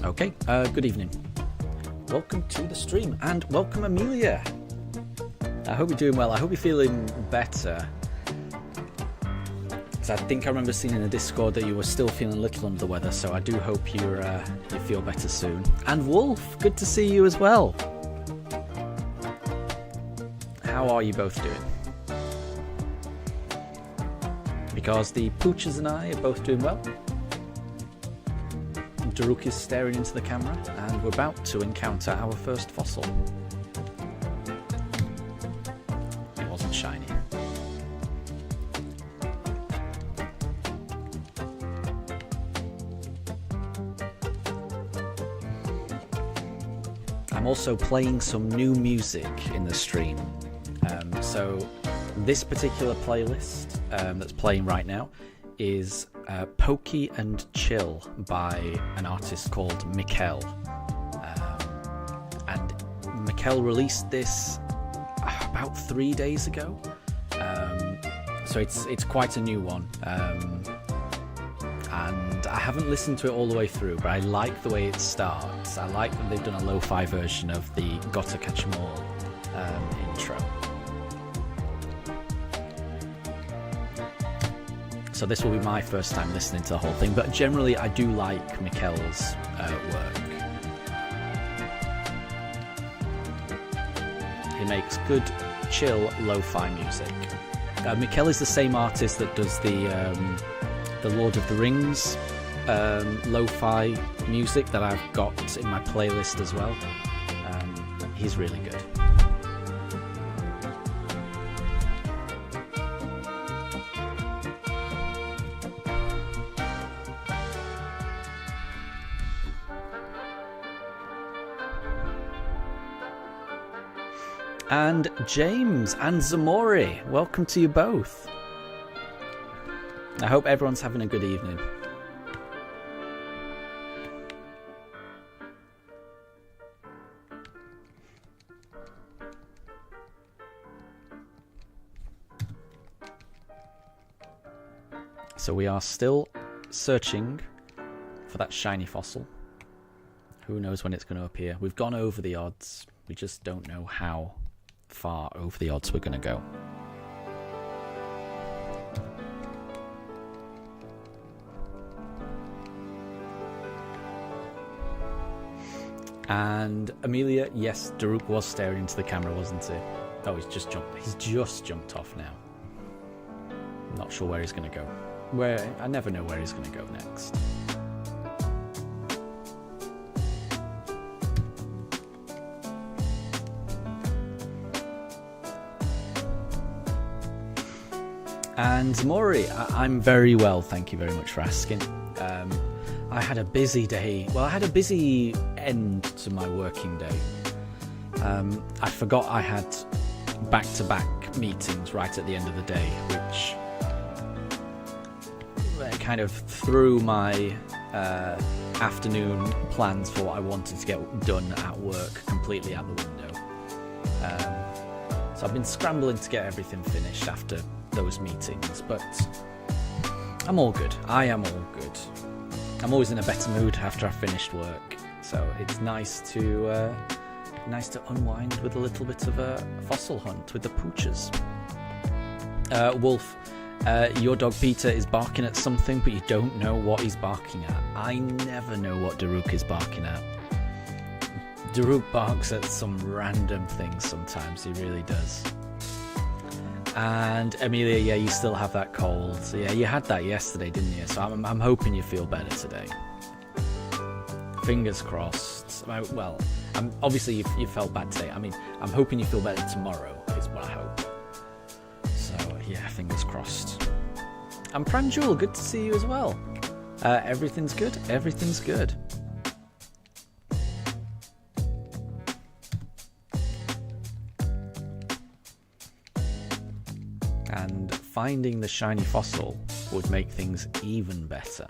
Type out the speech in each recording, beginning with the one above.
Okay, good evening. Welcome to the stream, and welcome Amelia. I hope you're doing well. I hope you're feeling better. Because I think I remember seeing in the Discord that you were still feeling a little under the weather, so I do hope you feel better soon. And Wolf, good to see you as well. How are you both doing? Because the Pooches and I are both doing well. Daruk is staring into the camera, and we're about to encounter our first fossil. It wasn't shiny. I'm also playing some new music in the stream. So this particular playlist that's playing right now is Pokey and Chill by an artist called Mikkel. And Mikkel released this about 3 days ago. So it's quite a new one. And I haven't listened to it all the way through, but I like the way it starts. I like that they've done a lo-fi version of the Gotta Catch 'Em All intro. So this will be my first time listening to the whole thing, but generally I do like Mikkel's work. He makes good, chill, lo-fi music. Mikkel is the same artist that does the Lord of the Rings lo-fi music that I've got in my playlist as well. He's really good. And James and Zamori, welcome to you both. I hope everyone's having a good evening. So we are still searching for that shiny fossil. Who knows when it's going to appear? We've gone over the odds. We just don't know how far over the odds we're going to go. And Amelia, yes, Daruk was staring into the camera, wasn't he? Oh, he's just jumped off now. I'm not sure where he's going to go. I never know where he's going to go next. And Maury, I'm very well, thank you very much for asking. I had a busy day. Well, I had a busy end to my working day. I forgot I had back-to-back meetings right at the end of the day, which kind of threw my afternoon plans for what I wanted to get done at work completely out the window. So I've been scrambling to get everything finished after those meetings, but I'm all good. I am all good. I'm always in a better mood after I've finished work, so it's nice to unwind with a little bit of a fossil hunt with the pooches. Wolf, your dog Peter is barking at something, but you don't know what he's barking at. I never know what Daruk is barking at. Daruk barks at some random things sometimes, he really does. And Amelia, yeah, you still have that cold. So yeah, you had that yesterday, didn't you? So I'm hoping you feel better today. Fingers crossed. Well, obviously you felt bad today. I mean, I'm hoping you feel better tomorrow, is what I hope. So yeah, fingers crossed. And Pranjul, good to see you as well. Everything's good. Everything's good. And finding the shiny fossil would make things even better.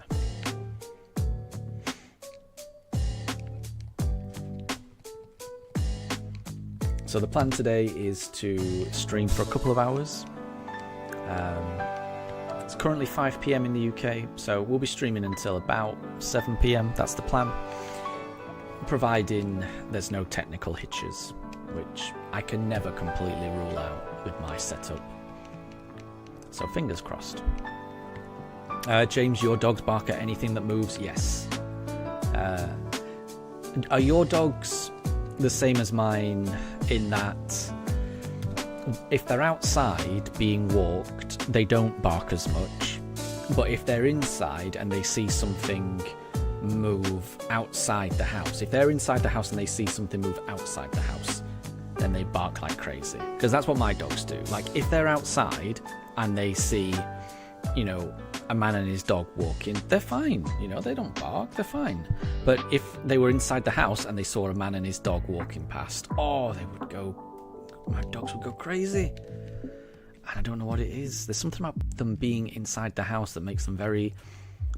So the plan today is to stream for a couple of hours. It's currently 5 PM in the UK, so we'll be streaming until about 7 PM. That's the plan. providing there's no technical hitches, which I can never completely rule out with my setup. So fingers crossed. James, your dogs bark at anything that moves? Yes. Are your dogs the same as mine in that if they're outside being walked, they don't bark as much, but if they're inside and they see something move outside the house, if they're inside the house and they see something move outside the house, then they bark like crazy? Because that's what my dogs do. Like, if they're outside and they see, you know, a man and his dog walking, they're fine, you know, they don't bark, they're fine. But if they were inside the house and they saw a man and his dog walking past, oh, my dogs would go crazy. And I don't know what it is. There's something about them being inside the house that makes them very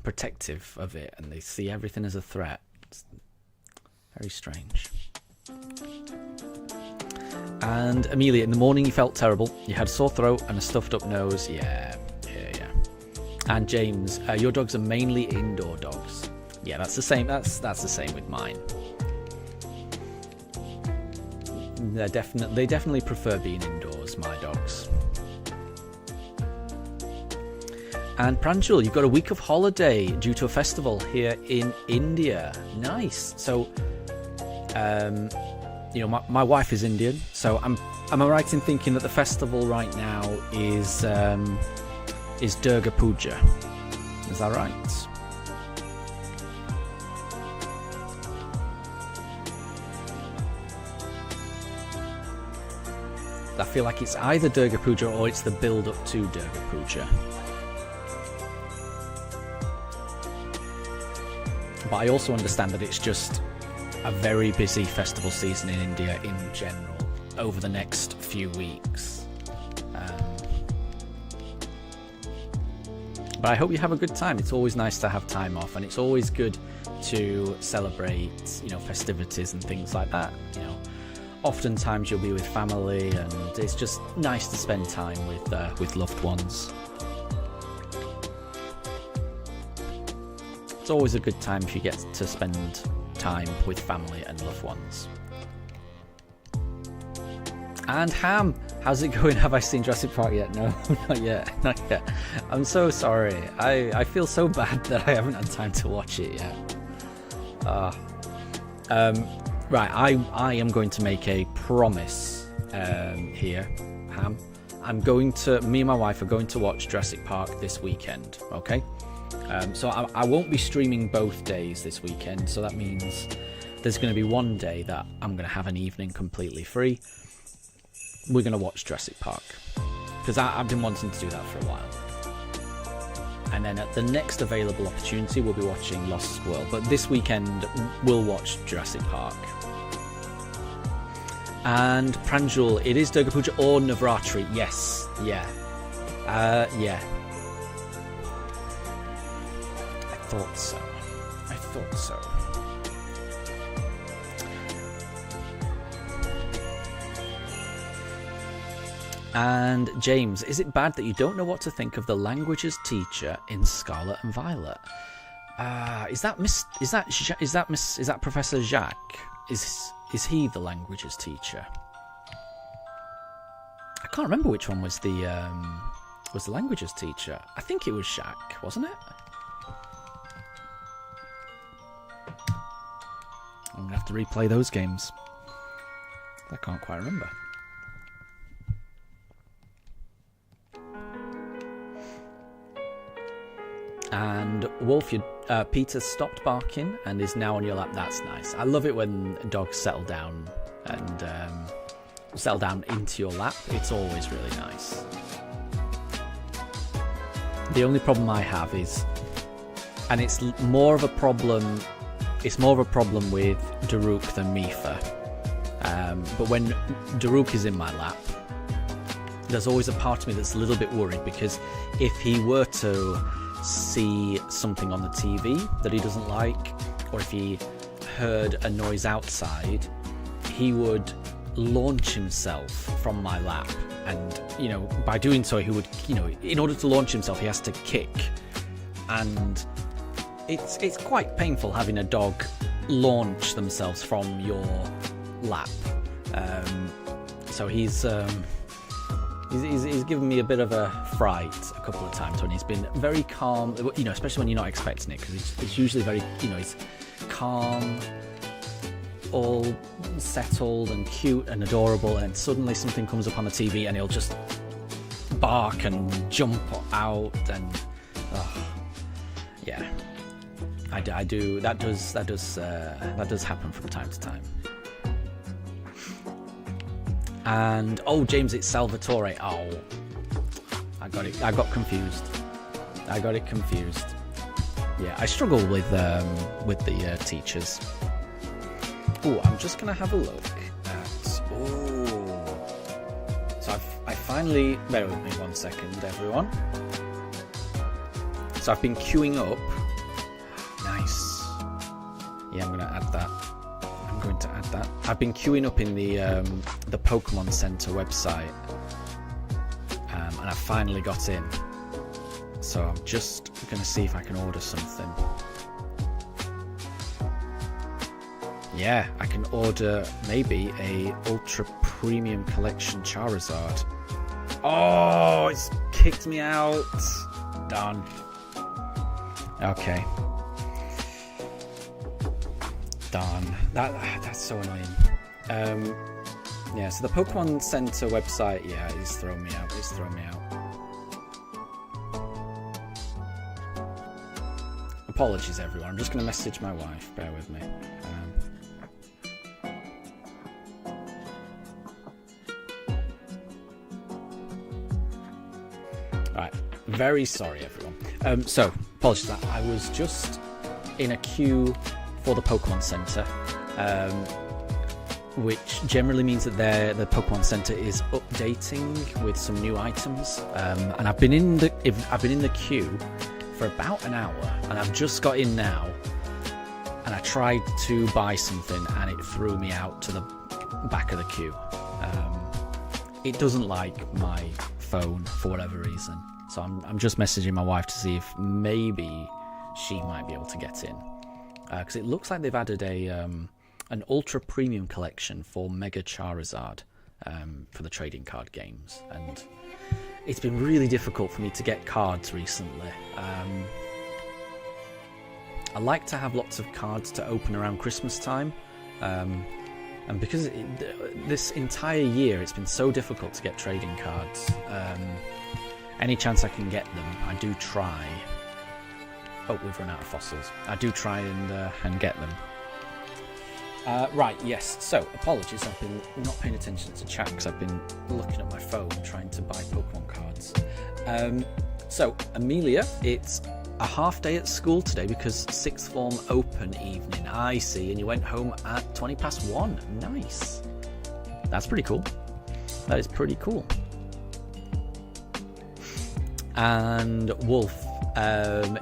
protective of it, and they see everything as a threat. It's very strange. And Amelia, in the morning you felt terrible. You had a sore throat and a stuffed up nose. Yeah. And James, your dogs are mainly indoor dogs. Yeah, that's the same. That's the same with mine. They definitely prefer being indoors, my dogs. And Pranjul, you've got a week of holiday due to a festival here in India. Nice. So, you know, my wife is Indian, so am I right in thinking that the festival right now is Durga Puja? Is that right? I feel like it's either Durga Puja or it's the build up to Durga Puja. But I also understand that it's just a very busy festival season in India in general over the next few weeks. But I hope you have a good time. It's always nice to have time off, and it's always good to celebrate, you know, festivities and things like that. You know, oftentimes you'll be with family, and it's just nice to spend time with loved ones. It's always a good time if you get to spend time with family and loved ones. And Ham, how's it going? Have I seen Jurassic Park yet? No, not yet. I'm so sorry. I feel so bad that I haven't had time to watch it yet. Right, I am going to make a promise here, Ham. Me and my wife are going to watch Jurassic Park this weekend, okay? So I won't be streaming both days this weekend, so that means there's going to be one day that I'm going to have an evening completely free. We're going to watch Jurassic Park, because I've been wanting to do that for a while. And then at the next available opportunity, we'll be watching Lost World. But this weekend, we'll watch Jurassic Park. And Pranjul, it is Durga Puja or Navratri. Yes, yeah. Yeah. I thought so. And James, is it bad that you don't know what to think of the languages teacher in Scarlet and Violet? Is that Professor Jacques? Is he the languages teacher? I can't remember which one was the languages teacher. I think it was Jacques, wasn't it? I'm gonna have to replay those games. I can't quite remember. And Wolf, Peter stopped barking and is now on your lap. That's nice. I love it when dogs settle down and settle down into your lap. It's always really nice. The only problem I have is, and it's more of a problem with Daruk than Mifa. But when Daruk is in my lap, there's always a part of me that's a little bit worried, because if he were to see something on the TV that he doesn't like, or if he heard a noise outside, he would launch himself from my lap, and by doing so he would, in order to launch himself he has to kick, and it's quite painful having a dog launch themselves from your lap. So he's given me a bit of a fright a couple of times when he's been very calm, you know, especially when you're not expecting it, because he's usually very, you know, he's calm, all settled and cute and adorable, and suddenly something comes up on the TV and he'll just bark and jump out, and yeah, I do that does happen from time to time. And oh, James, it's Salvatore. Oh, I got it. I got confused. Yeah, I struggle with the teachers. Oh, I'm just gonna have a look at. Oh, so I finally. Bear with me 1 second, everyone. So I've been queuing up. Nice. Yeah, I'm gonna add that. I've been queuing up in the Pokémon Center website, and I finally got in. So I'm just gonna see if I can order something. Yeah, I can order maybe a Ultra Premium Collection Charizard. Oh, it's kicked me out. Darn. Okay. Darn. That's so annoying. Yeah, so the Pokemon Center website, yeah, it's thrown me out. Apologies, everyone. I'm just going to message my wife. Bear with me. Right. Very sorry, everyone. So, apologies for that. I was just in a queue for the Pokemon Center, which generally means that the Pokemon Center is updating with some new items. And I've been in the queue for about an hour, and I've just got in now, and I tried to buy something and it threw me out to the back of the queue. It doesn't like my phone for whatever reason, so I'm just messaging my wife to see if maybe she might be able to get in, because it looks like they've added an Ultra Premium collection for Mega Charizard for the trading card games, and it's been really difficult for me to get cards recently. I like to have lots of cards to open around Christmas time, and because this entire year it's been so difficult to get trading cards, any chance I can get them, I do try. Oh, we've run out of fossils. I do try and get them. Right, yes, so apologies, I've been not paying attention to chat because I've been looking at my phone trying to buy Pokemon cards. So, Amelia, it's a half day at school today because sixth form open evening. I see, and you went home at 1:20. Nice. That's pretty cool. That is pretty cool. And Wolf,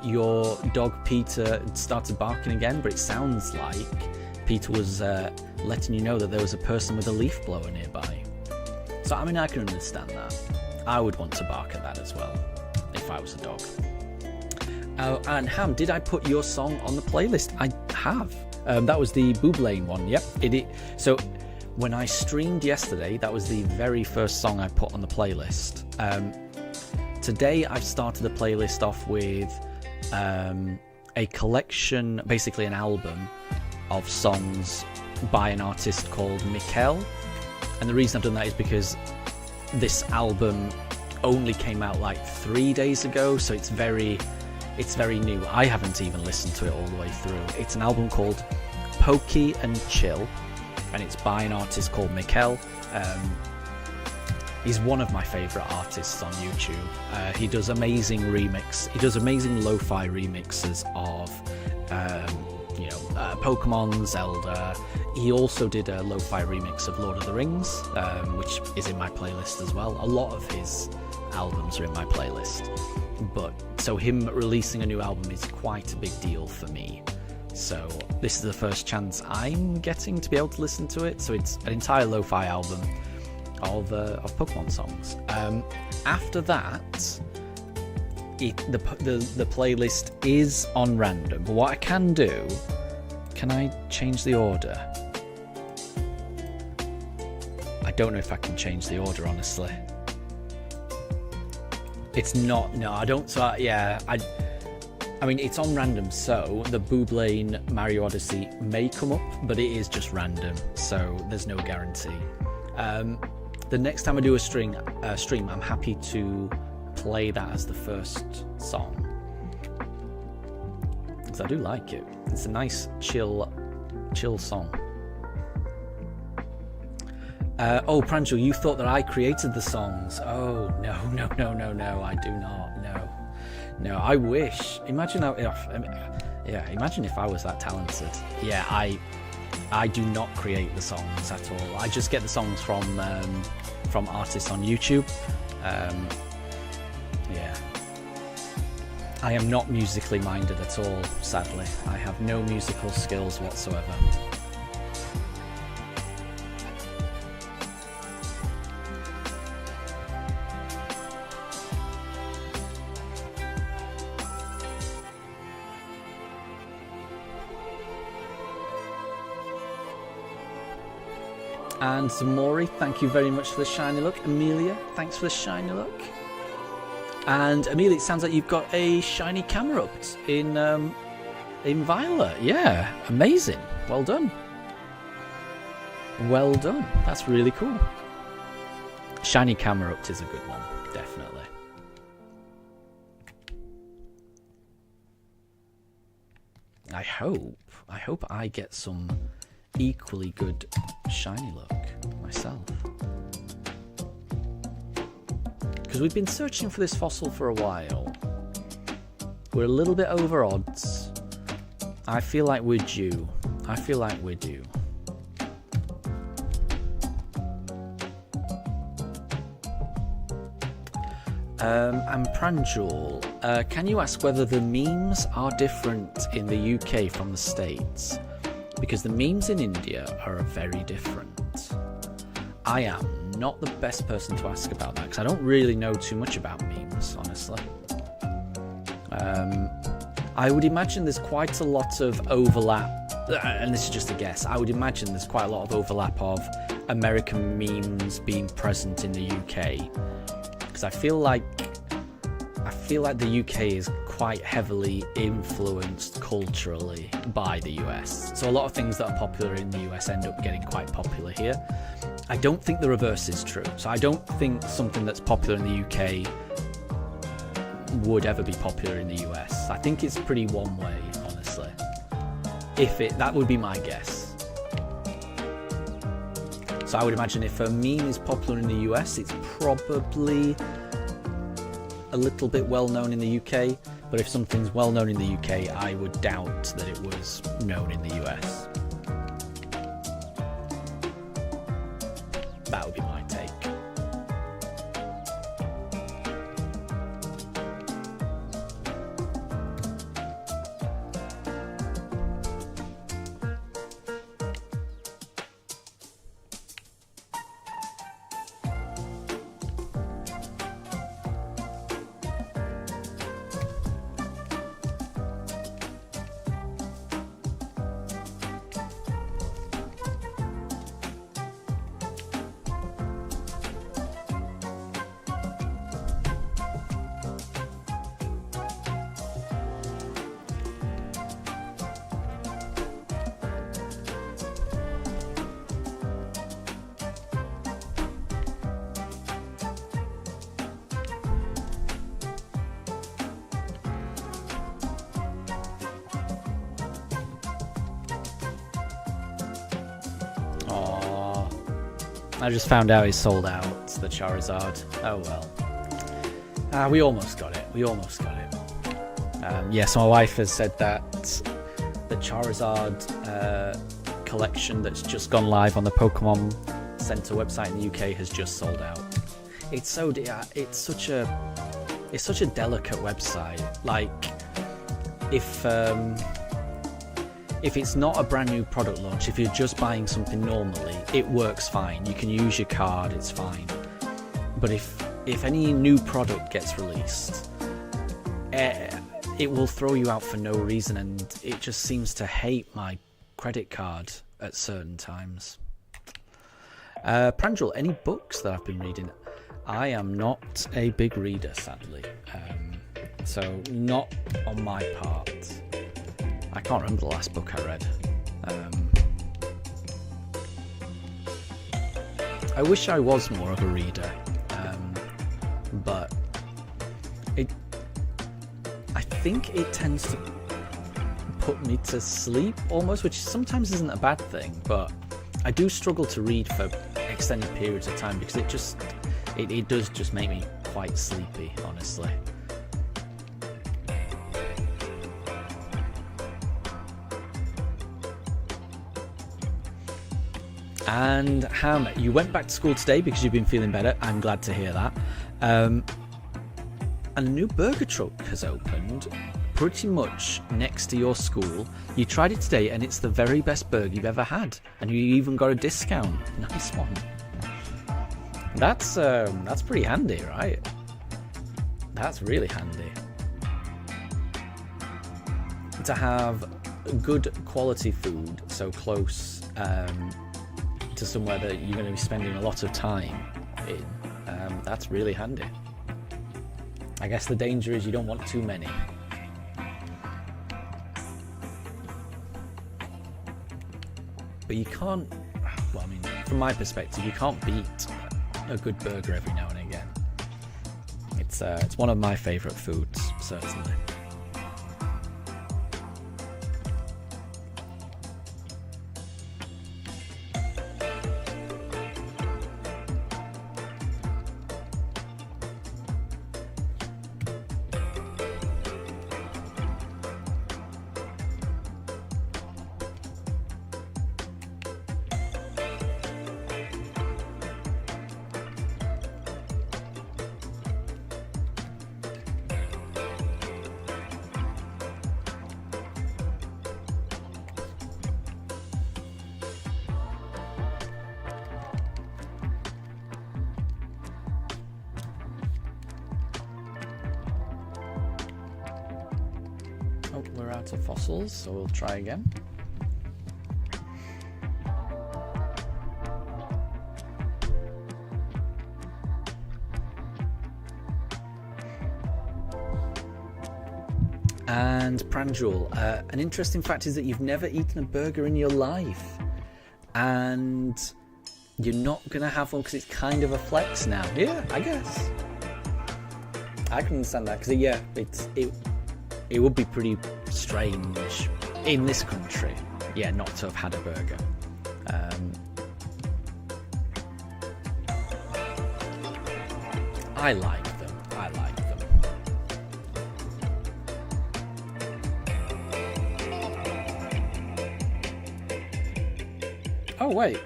your dog Peter started barking again, but it sounds like Peter was letting you know that there was a person with a leaf blower nearby. So, I mean, I can understand that. I would want to bark at that as well, if I was a dog. And Ham, did I put your song on the playlist? I have. That was the Booblane one, yep. So, when I streamed yesterday, that was the very first song I put on the playlist. Today, I've started the playlist off with a collection, basically an album, of songs by an artist called Mikel, and the reason I've done that is because this album only came out like 3 days ago, so it's very new. I haven't even listened to it all the way through. It's an album called Pokey and Chill, and it's by an artist called Mikel. He's one of my favourite artists on YouTube. He does amazing lo-fi remixes of Pokemon, Zelda. He also did a lo-fi remix of Lord of the Rings, which is in my playlist as well. A lot of his albums are in my playlist, but so him releasing a new album is quite a big deal for me. So this is the first chance I'm getting to be able to listen to it. So it's an entire lo-fi album of Pokemon songs. After that, the playlist is on random. But what I can do, can I change the order? I don't know if I can change the order, honestly. It's not. No, I don't. So yeah, I mean, it's on random, so the Booblane Mario Odyssey may come up, but it is just random, so there's no guarantee. The next time I do a stream, I'm happy to play that as the first song, because I do like it. It's a nice chill song. Oh, Pranjul, you thought that I created the songs. Oh, no, I do not, no, I wish. Imagine if I was that talented. Yeah, I do not create the songs at all. I just get the songs from artists on YouTube. Yeah, I am not musically minded at all, sadly. I have no musical skills whatsoever. And Zamori, thank you very much for the shiny look. Amelia, thanks for the shiny look. And Amelia, it sounds like you've got a shiny camera up in Violet. Yeah, amazing. Well done. Well done. That's really cool. Shiny camera up is a good one, definitely. I hope I get some equally good shiny look myself, because we've been searching for this fossil for a while. We're a little bit over odds. I feel like we're due. And Pranjul, can you ask whether the memes are different in the UK from the States? Because the memes in India are very different. I am not the best person to ask about that, because I don't really know too much about memes, honestly. I would imagine there's quite a lot of overlap, and this is just a guess. I would imagine there's quite a lot of overlap of American memes being present in the UK, because I feel like the UK is quite heavily influenced culturally by the US. So a lot of things that are popular in the US end up getting quite popular here. I don't think the reverse is true. So I don't think something that's popular in the UK would ever be popular in the US. I think it's pretty one way, honestly. That would be my guess. So I would imagine if a meme is popular in the US, it's probably a little bit well known in the UK, but if something's well known in the UK, I would doubt that it was known in the US. That would be my take. I just found out he sold out, the Charizard. Oh well. We almost got it. Yeah, so my wife has said that the Charizard collection that's just gone live on the Pokemon Center website in the UK has just sold out. It's such a delicate website. Like, if it's not a brand new product launch, if you're just buying something normally, it works fine. You can use your card, it's fine. But if any new product gets released, it will throw you out for no reason, and it just seems to hate my credit card at certain times. Pranjul, any books that I've been reading? I am not a big reader, sadly, so not on my part. I can't remember the last book I read. I wish I was more of a reader, but I think it tends to put me to sleep almost, which sometimes isn't a bad thing, but I do struggle to read for extended periods of time because it does just make me quite sleepy, honestly. And Ham, you went back to school today because you've been feeling better. I'm glad to hear that. And a new burger truck has opened pretty much next to your school. You tried it today and it's the very best burger you've ever had. And you even got a discount. Nice one. That's pretty handy, right? That's really handy. To have good quality food so close to somewhere that you're going to be spending a lot of time in, that's really handy. I guess the danger is you don't want too many. But you can't, well, I mean, from my perspective, you can't beat a good burger every now and again. It's one of my favourite foods, certainly. Oh, we're out of fossils, so we'll try again. And Pranjul, an interesting fact is that you've never eaten a burger in your life, and you're not going to have one because it's kind of a flex now. Yeah, I guess. I can understand that because, yeah, it would be pretty strange in this country, yeah, not to have had a burger. I like them. Oh, wait.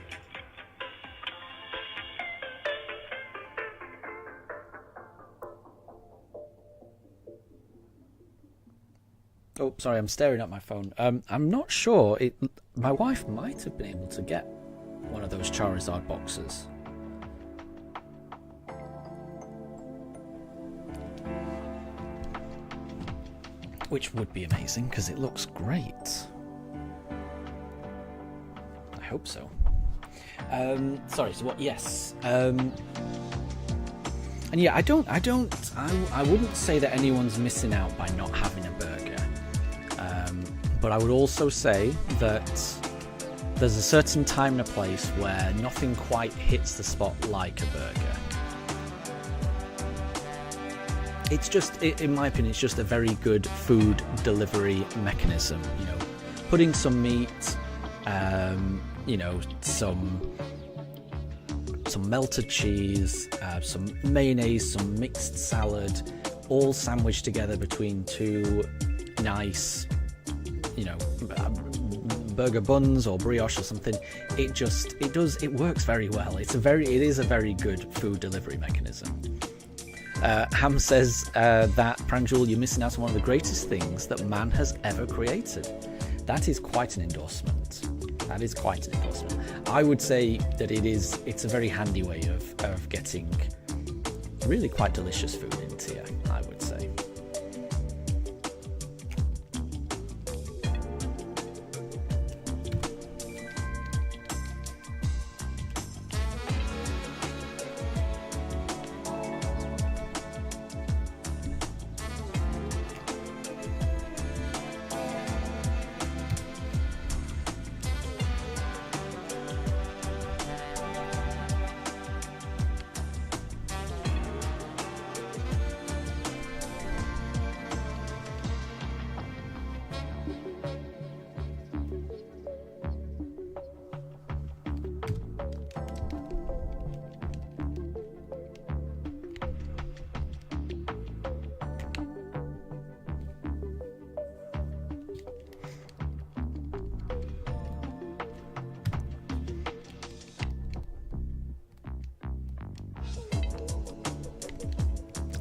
Oh, sorry, I'm staring at my phone. I'm not sure. My wife might have been able to get one of those Charizard boxes. Which would be amazing, because it looks great. I hope so. Sorry, so what? Yes. And yeah, I wouldn't say that anyone's missing out by not having a burger. But I would also say that there's a certain time and a place where nothing quite hits the spot like a burger. It's just, in my opinion, it's just a very good food delivery mechanism. You know, putting some meat, you know, some melted cheese, some mayonnaise, some mixed salad, all sandwiched together between two nice, you know, burger buns or brioche or something. It works very well. It is a very good food delivery mechanism. Ham says that, Pranjul, you're missing out on one of the greatest things that man has ever created. That is quite an endorsement. I would say that it's a very handy way of getting really quite delicious food into you, I would say.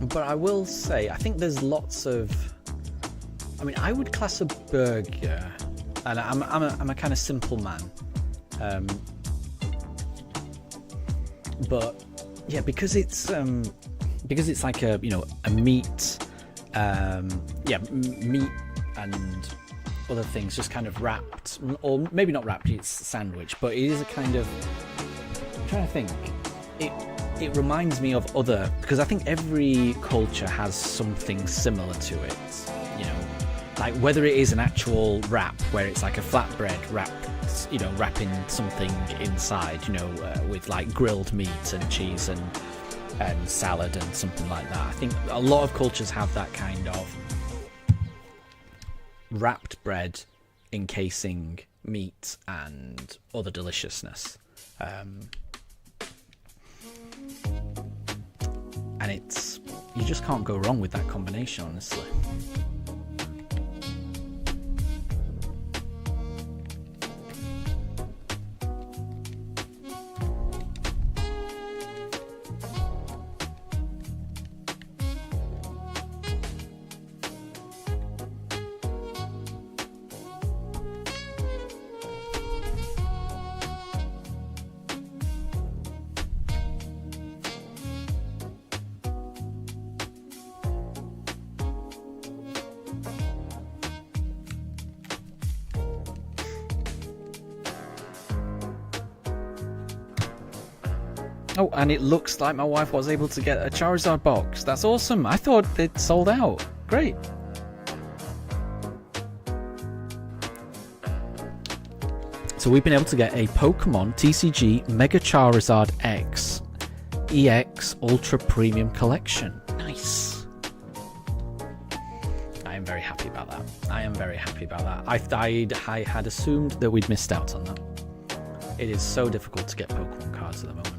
But I will say, I think there's lots of... I mean, I would class a burger, and I'm a kind of simple man. But yeah, because it's like a, you know, a meat, meat and other things just kind of wrapped, or maybe not wrapped, it's sandwich, but it is a kind of, I'm trying to think, it reminds me of other, because I think every culture has something similar to it, you know, like whether it is an actual wrap where it's like a flatbread wrapped, you know, wrapping something inside, you know, with like grilled meat and cheese and salad and something like that. I think a lot of cultures have that kind of wrapped bread encasing meat and other deliciousness. And it's, you just can't go wrong with that combination, honestly. Oh, and it looks like my wife was able to get a Charizard box. That's awesome. I thought they'd sold out. Great. So we've been able to get a Pokemon TCG Mega Charizard X EX Ultra Premium Collection. Nice. I am very happy about that. I am very happy about that. I had assumed that we'd missed out on that. It is so difficult to get Pokemon cards at the moment.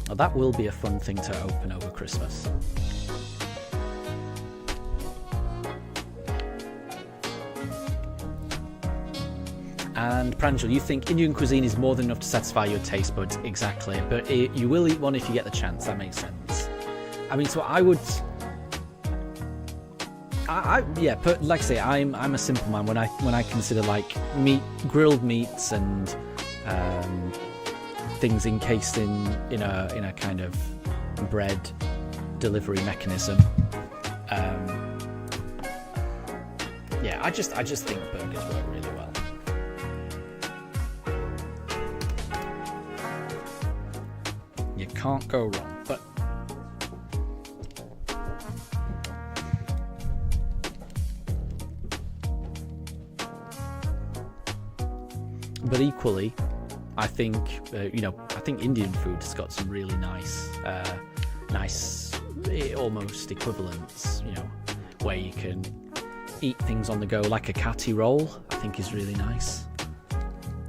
Now that will be a fun thing to open over Christmas. And Pranjal, you think Indian cuisine is more than enough to satisfy your taste buds? Exactly, but you will eat one if you get the chance. That makes sense. I mean, so I would, yeah, but like I say, I'm a simple man when I consider like grilled meats and things encased in a kind of bread delivery mechanism. Yeah, I just think burgers work really well. You can't go wrong, but equally, I think I think Indian food has got some really nice almost equivalents. You know, where you can eat things on the go, like a kati roll. I think is really nice.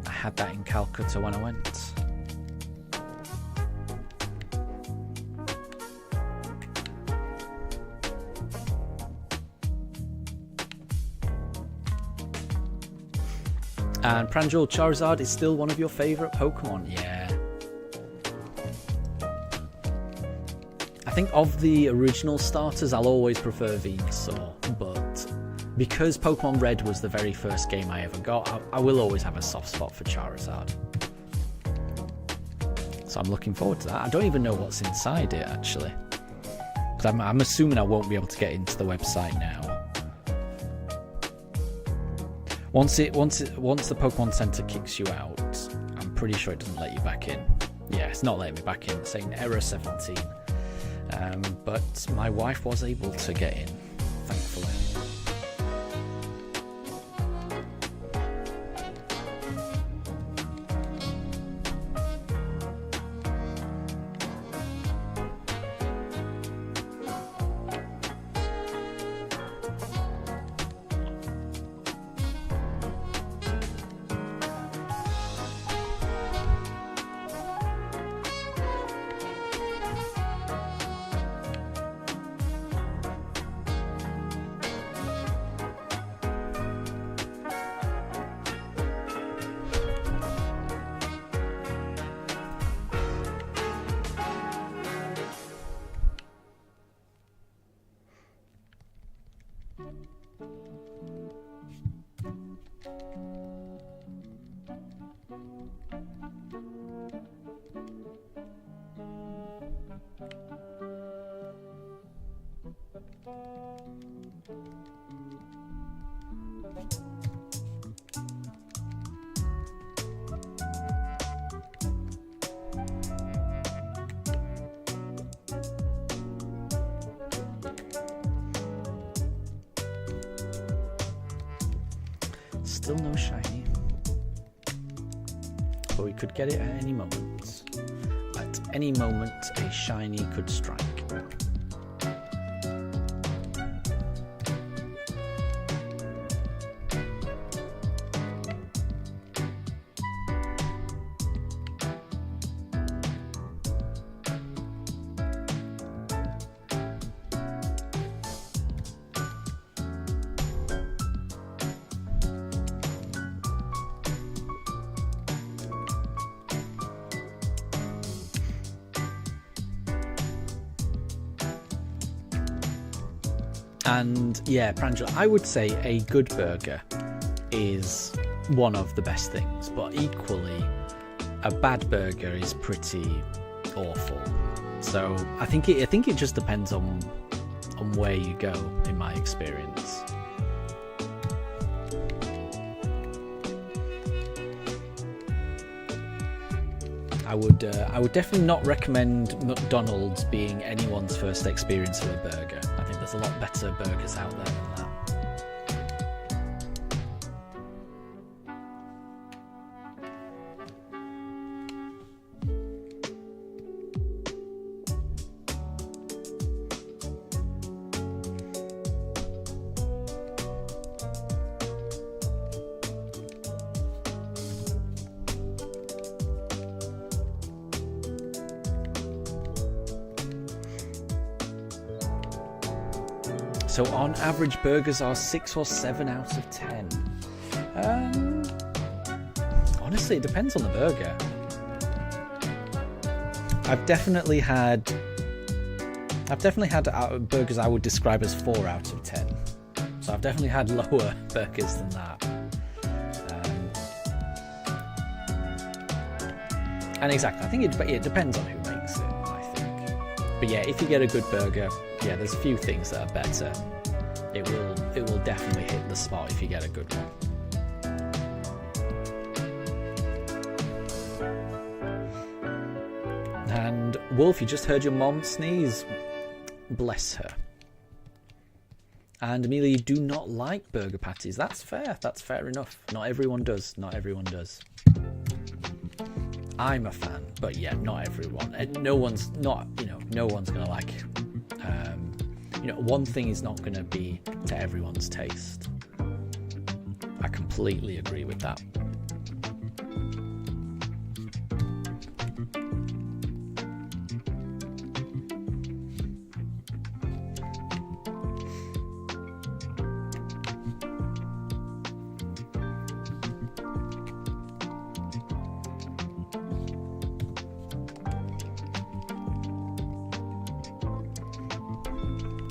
I had that in Calcutta when I went. And Pranjal, Charizard is still one of your favourite Pokemon. Yeah. I think of the original starters, I'll always prefer Venusaur, but because Pokemon Red was the very first game I ever got, I will always have a soft spot for Charizard. So I'm looking forward to that. I don't even know what's inside it, actually. Because I'm assuming I won't be able to get into the website now. Once the Pokemon Center kicks you out, I'm pretty sure it doesn't let you back in. Yeah, it's not letting me back in. It's saying error 17. But my wife was able to get in, thankfully. Still no shiny. But we could get it at any moment. At any moment, a shiny could strike. And yeah, Pranjal, I would say a good burger is one of the best things, but equally, a bad burger is pretty awful. So I think it just depends on where you go, in my experience. I would definitely not recommend McDonald's being anyone's first experience of a burger. I think there's a lot better burgers out there than that. So on average, burgers are 6 or 7 out of 10. Honestly, it depends on the burger. I've definitely had burgers I would describe as 4 out of 10. So I've definitely had lower burgers than that. And exactly, I think it depends on who makes it, I think. But yeah, if you get a good burger, yeah, there's a few things that are better. It will definitely hit the spot if you get a good one. And Wolf, you just heard your mom sneeze. Bless her. And Amelia, you do not like burger patties. That's fair. That's fair enough. Not everyone does. Not everyone does. I'm a fan, but yeah, not everyone. And no one's gonna like. One thing is not going to be to everyone's taste. I completely agree with that.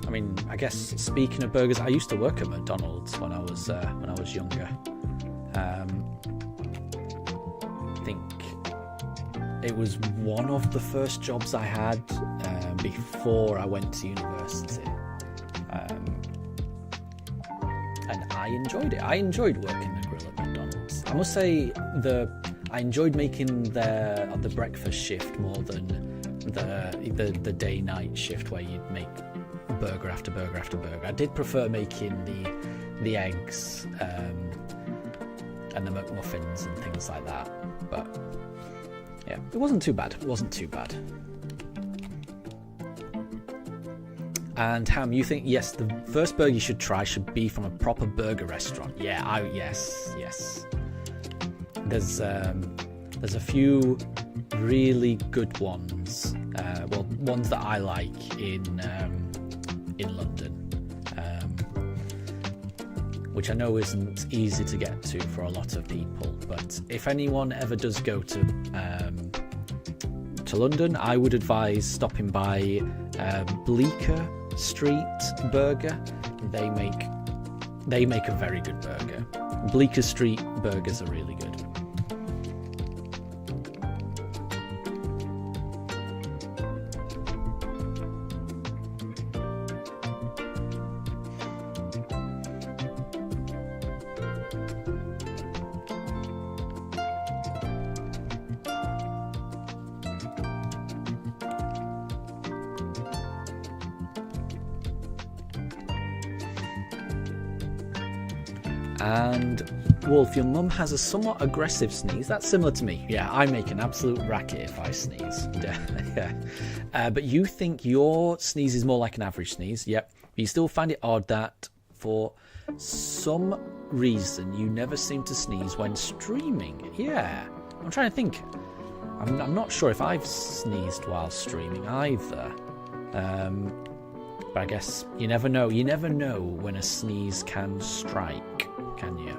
I mean, I guess speaking of burgers, I used to work at McDonald's when I was younger. I think it was one of the first jobs I had before I went to university, and I enjoyed it. I enjoyed working the grill at McDonald's. I must say I enjoyed making the breakfast shift more than the day-night shift where you'd make burger after burger after burger. I did prefer making the eggs and the McMuffins and things like that, but yeah, it wasn't too bad. It wasn't too bad. And Ham, you think yes, the first burger you should try should be from a proper burger restaurant? Yeah, yes. There's a few really good ones. Ones that I like in London, which I know isn't easy to get to for a lot of people. But if anyone ever does go to London, I would advise stopping by Bleecker Street Burger. They make a very good burger. Bleecker Street burgers are really good. And Wolf, your mum has a somewhat aggressive sneeze. That's similar to me. Yeah, I make an absolute racket if I sneeze. Yeah. But you think your sneeze is more like an average sneeze. Yep. You still find it odd that for some reason you never seem to sneeze when streaming. Yeah. I'm trying to think. I'm not sure if I've sneezed while streaming either. But I guess you never know. You never know when a sneeze can strike, can you?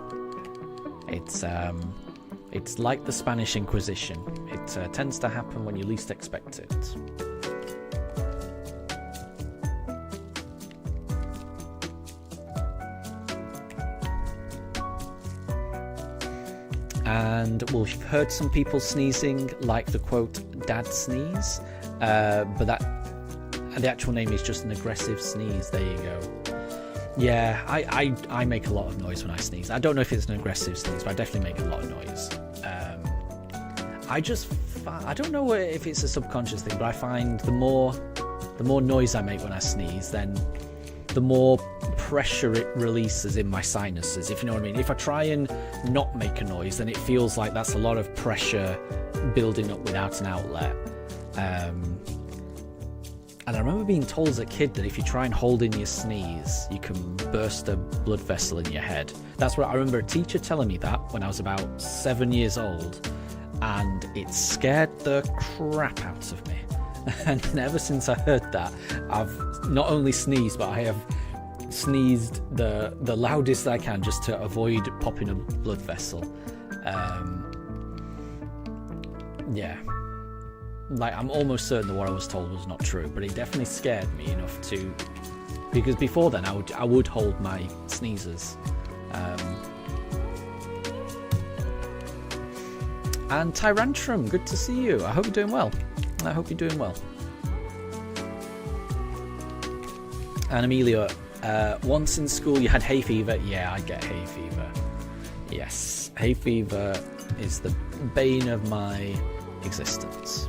It's like the Spanish Inquisition. It tends to happen when you least expect it. And well, you've heard some people sneezing like the quote "dad sneeze," but the actual name is just an aggressive sneeze. There you go. Yeah, I make a lot of noise when I sneeze. I don't know if it's an aggressive sneeze, but I definitely make a lot of noise. I don't know if it's a subconscious thing, but I find the more noise I make when I sneeze, then the more pressure it releases in my sinuses, if you know what I mean. If I try and not make a noise, then it feels like that's a lot of pressure building up without an outlet. And I remember being told as a kid that if you try and hold in your sneeze, you can burst a blood vessel in your head. That's what I remember a teacher telling me that when I was about 7 years old, and it scared the crap out of me. And ever since I heard that, I've not only sneezed, but I have sneezed the loudest I can just to avoid popping a blood vessel. Yeah. Like, I'm almost certain that what I was told was not true, but it definitely scared me enough to, because before then I would hold my sneezes. And Tyrantrum, good to see you. I hope you're doing well. And Amelia, once in school you had hay fever. Yeah, I get hay fever. Yes, hay fever is the bane of my existence.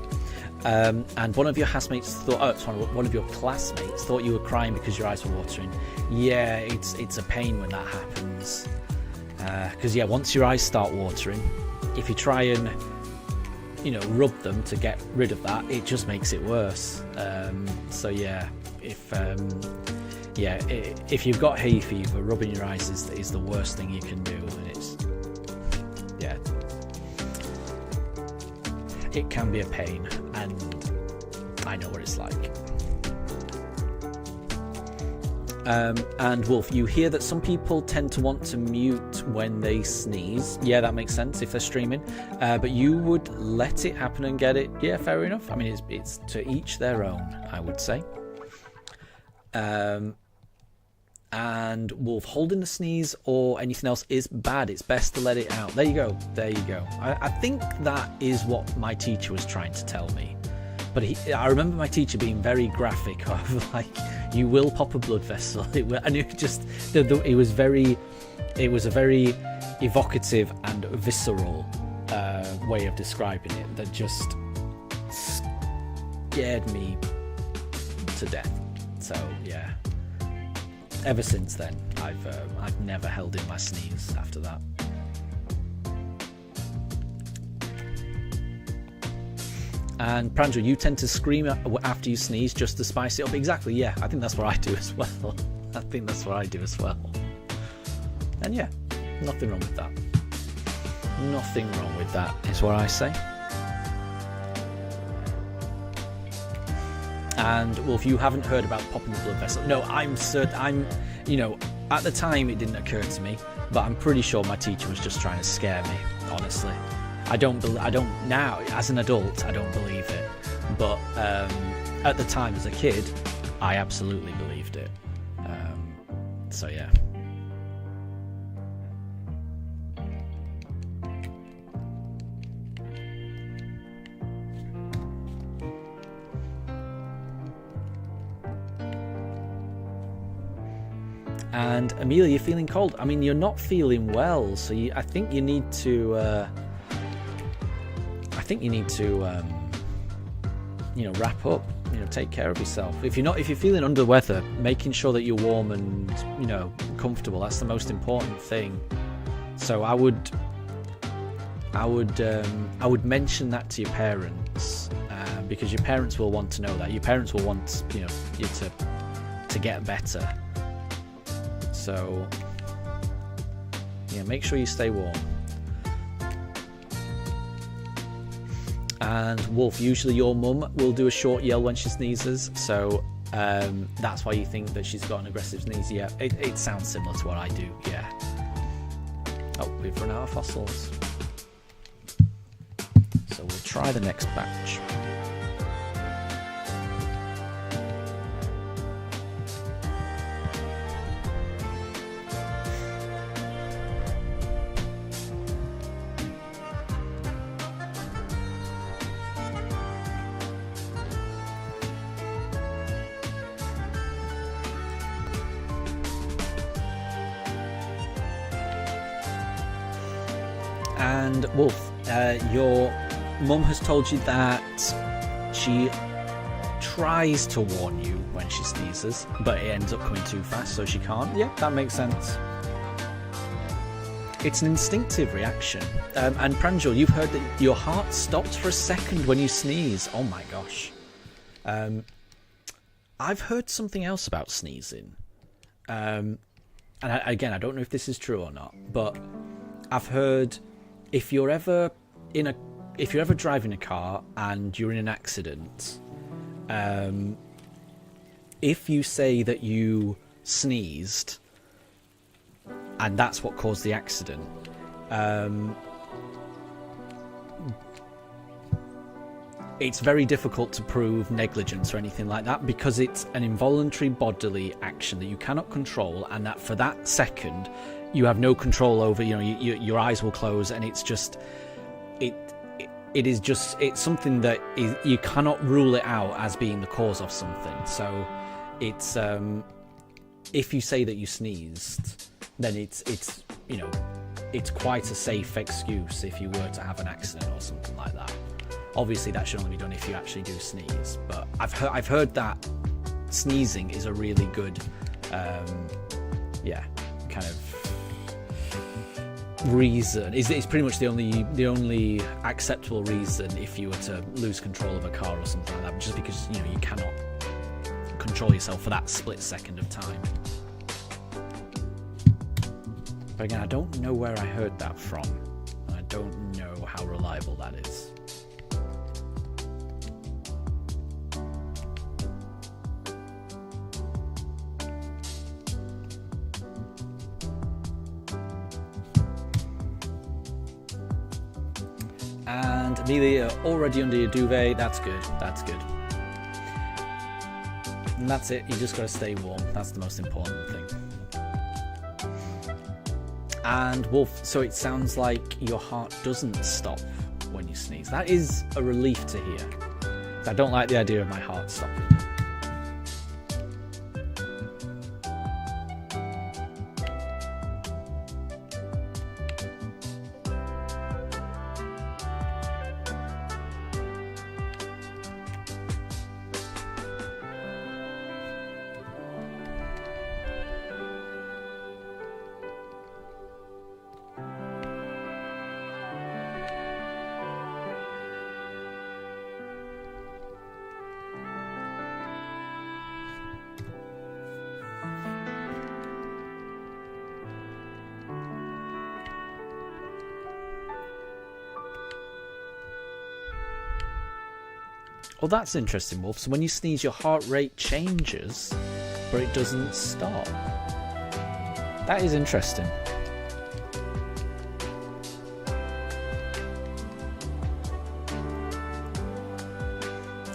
And one of your one of your classmates thought you were crying because your eyes were watering. Yeah, it's a pain when that happens. Because once your eyes start watering, if you try and rub them to get rid of that, it just makes it worse. So yeah, if you've got hay fever, rubbing your eyes is the worst thing you can do, and it can be a pain, and I know what it's like. And Wolf, you hear that some people tend to want to mute when they sneeze. Yeah, that makes sense if they're streaming. But you would let it happen and get it. Yeah, fair enough. I mean, it's to each their own, I would say. And Wolf, holding the sneeze or anything else is bad. It's best to let it out. There you go. I think that is what my teacher was trying to tell me. But I remember my teacher being very graphic of like, you will pop a blood vessel. And it was a very evocative and visceral way of describing it that just scared me to death. So yeah. Ever since then, I've never held in my sneeze after that. And Pranjo, you tend to scream after you sneeze just to spice it up. Exactly, yeah. I think that's what I do as well. And yeah, nothing wrong with that. Nothing wrong with that is what I say. And well, if you haven't heard about popping the blood vessel, no, I'm certain. At the time it didn't occur to me, but I'm pretty sure my teacher was just trying to scare me. Honestly, I don't now as an adult. I don't believe it, but at the time as a kid, I absolutely believed it. So yeah. And Amelia, you're feeling cold. I mean, you're not feeling well, so I think you need to. Wrap up. Take care of yourself. If you're feeling under the weather, making sure that you're warm and comfortable. That's the most important thing. So I would mention that to your parents, because your parents will want to know that. Your parents will want, you know, you to get better. So yeah, make sure you stay warm. And Wolf, usually your mum will do a short yell when she sneezes, so that's why you think that she's got an aggressive sneeze. Yeah, it sounds similar to what I do, yeah. Oh, we've run out of fossils. So we'll try the next batch. And Wolf, your mum has told you that she tries to warn you when she sneezes, but it ends up coming too fast, so she can't. Yeah, that makes sense. It's an instinctive reaction. And Pranjal, you've heard that your heart stops for a second when you sneeze. Oh my gosh. I've heard something else about sneezing. And again, I don't know if this is true or not, but I've heard if you're ever driving a car and you're in an accident, if you say that you sneezed and that's what caused the accident, it's very difficult to prove negligence or anything like that, because it's an involuntary bodily action that you cannot control, and that for that second you have no control over. You know, your eyes will close, and it's just it's something that you cannot rule it out as being the cause of something. So it's if you say that you sneezed, then it's you know, it's quite a safe excuse if you were to have an accident or something like that. Obviously that should only be done if you actually do sneeze, but I've heard that sneezing is a really good kind of reason. It's pretty much the only acceptable reason if you were to lose control of a car or something like that, just because, you know, you cannot control yourself for that split second of time. But again, I don't know where I heard that from. I don't know how reliable that is. And Amelia, already under your duvet. That's good. That's good. And that's it. You just got to stay warm. That's the most important thing. And Wolf, so it sounds like your heart doesn't stop when you sneeze. That is a relief to hear. I don't like the idea of my heart stopping. Well, that's interesting, Wolf. So when you sneeze, your heart rate changes, but it doesn't stop. That is interesting.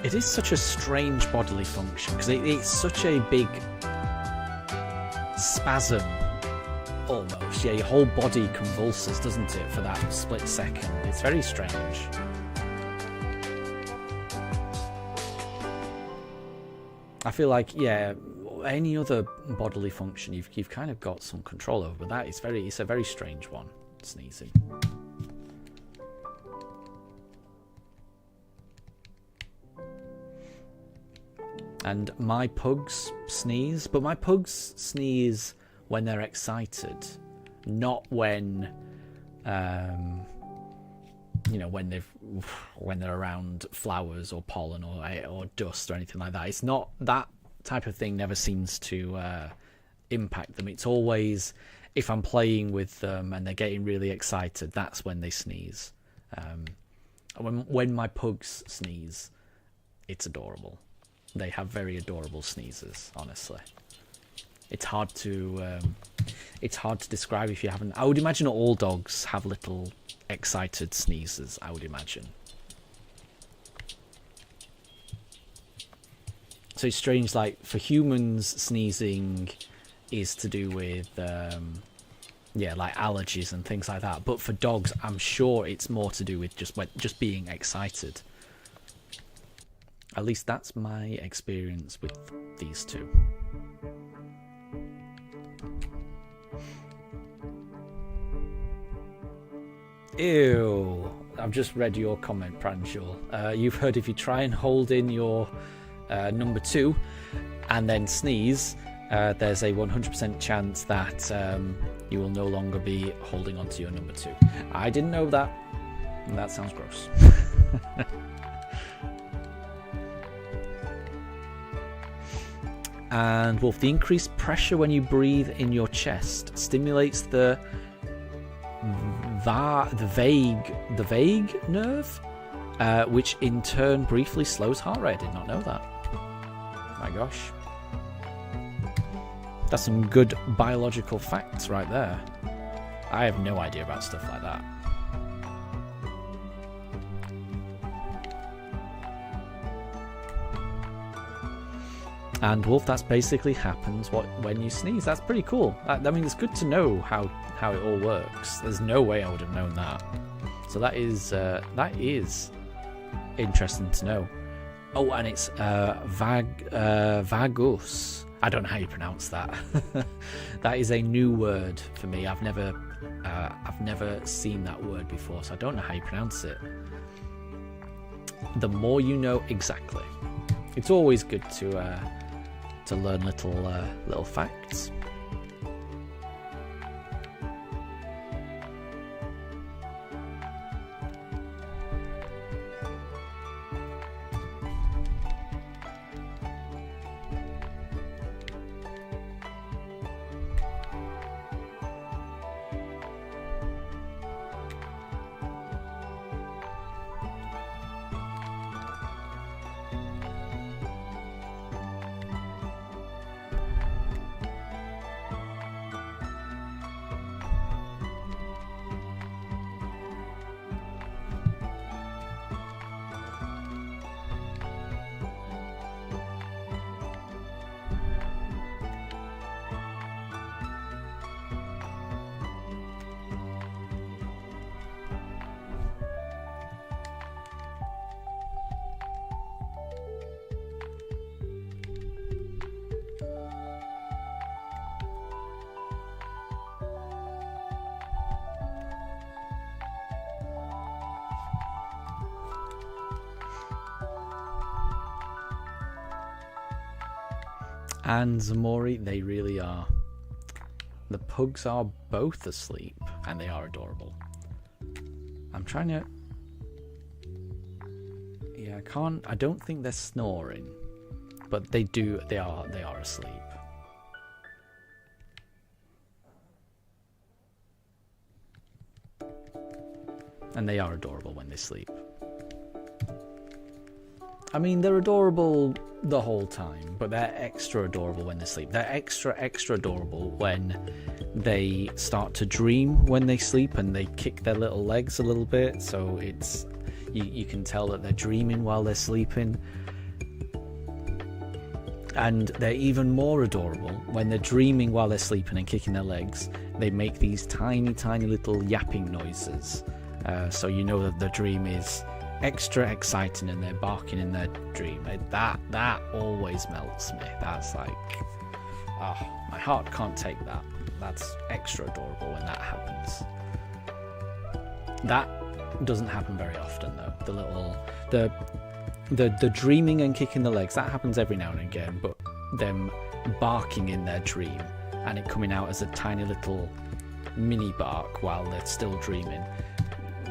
It is such a strange bodily function, because it's such a big spasm, almost. Yeah, your whole body convulses, doesn't it, for that split second? It's very strange. I feel like, yeah, any other bodily function you've kind of got some control over, but that is it's a very strange one, sneezing. And my pugs sneeze, but my pugs sneeze when they're excited, not when You know, when they're around flowers or pollen or dust or anything like that. It's not that type of thing. Never seems to impact them. It's always if I'm playing with them and they're getting really excited, that's when they sneeze. When my pugs sneeze, it's adorable. They have very adorable sneezes, honestly. It's hard to describe if you haven't. I would imagine all dogs have little excited sneezes, I would imagine. So it's strange, like for humans, sneezing is to do with like allergies and things like that, but for dogs I'm sure it's more to do with just being excited. At least that's my experience with these two. Ew, I've just read your comment, Pranjul. You've heard if you try and hold in your number 2 and then sneeze, there's a 100% chance that you will no longer be holding on to your number 2. I didn't know that. That sounds gross. And Wolf, the increased pressure when you breathe in your chest stimulates the vague nerve, which in turn briefly slows heart rate. I did not know that. My gosh. That's some good biological facts right there. I have no idea about stuff like that. And Wolf, that's basically happens when you sneeze. That's pretty cool. I mean, it's good to know how it all works. There's no way I would have known that. So that is interesting to know. Oh, and it's vagus. I don't know how you pronounce that. That is a new word for me. I've never seen that word before, so I don't know how you pronounce it. The more you know, exactly. It's always good to learn little facts. And Zamori, they really are. The pugs are both asleep, and they are adorable. I'm trying to... Yeah, I don't think they're snoring, but they are asleep. And they are adorable when they sleep. I mean, they're adorable the whole time, but they're extra adorable when they sleep. They're extra adorable when they start to dream when they sleep and they kick their little legs a little bit, so it's you can tell that they're dreaming while they're sleeping. And they're even more adorable when they're dreaming while they're sleeping and kicking their legs. They make these tiny little yapping noises, so you know that the dream is extra exciting and they're barking in their dream. That always melts me. That's like, my heart can't take that. That's extra adorable when that happens. That doesn't happen very often though. The dreaming and kicking the legs, that happens every now and again, but them barking in their dream and it coming out as a tiny little mini bark while they're still dreaming,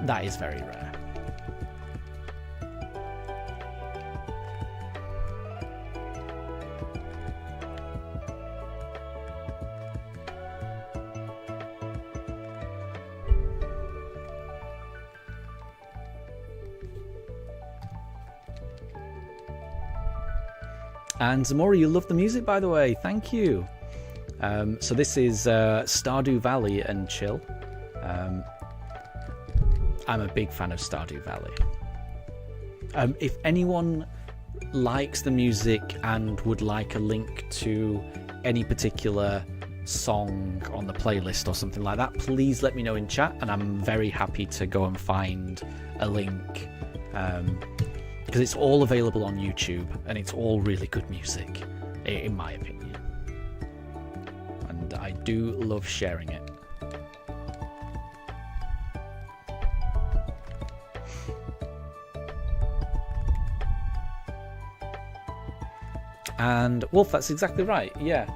that is very rare. And Zamora, you love the music, by the way. Thank you. So this is Stardew Valley and Chill. I'm a big fan of Stardew Valley. If anyone likes the music and would like a link to any particular song on the playlist or something like that, please let me know in chat, and I'm very happy to go and find a link. Because it's all available on YouTube, and it's all really good music, in my opinion. And I do love sharing it. And Wolf, that's exactly right, yeah.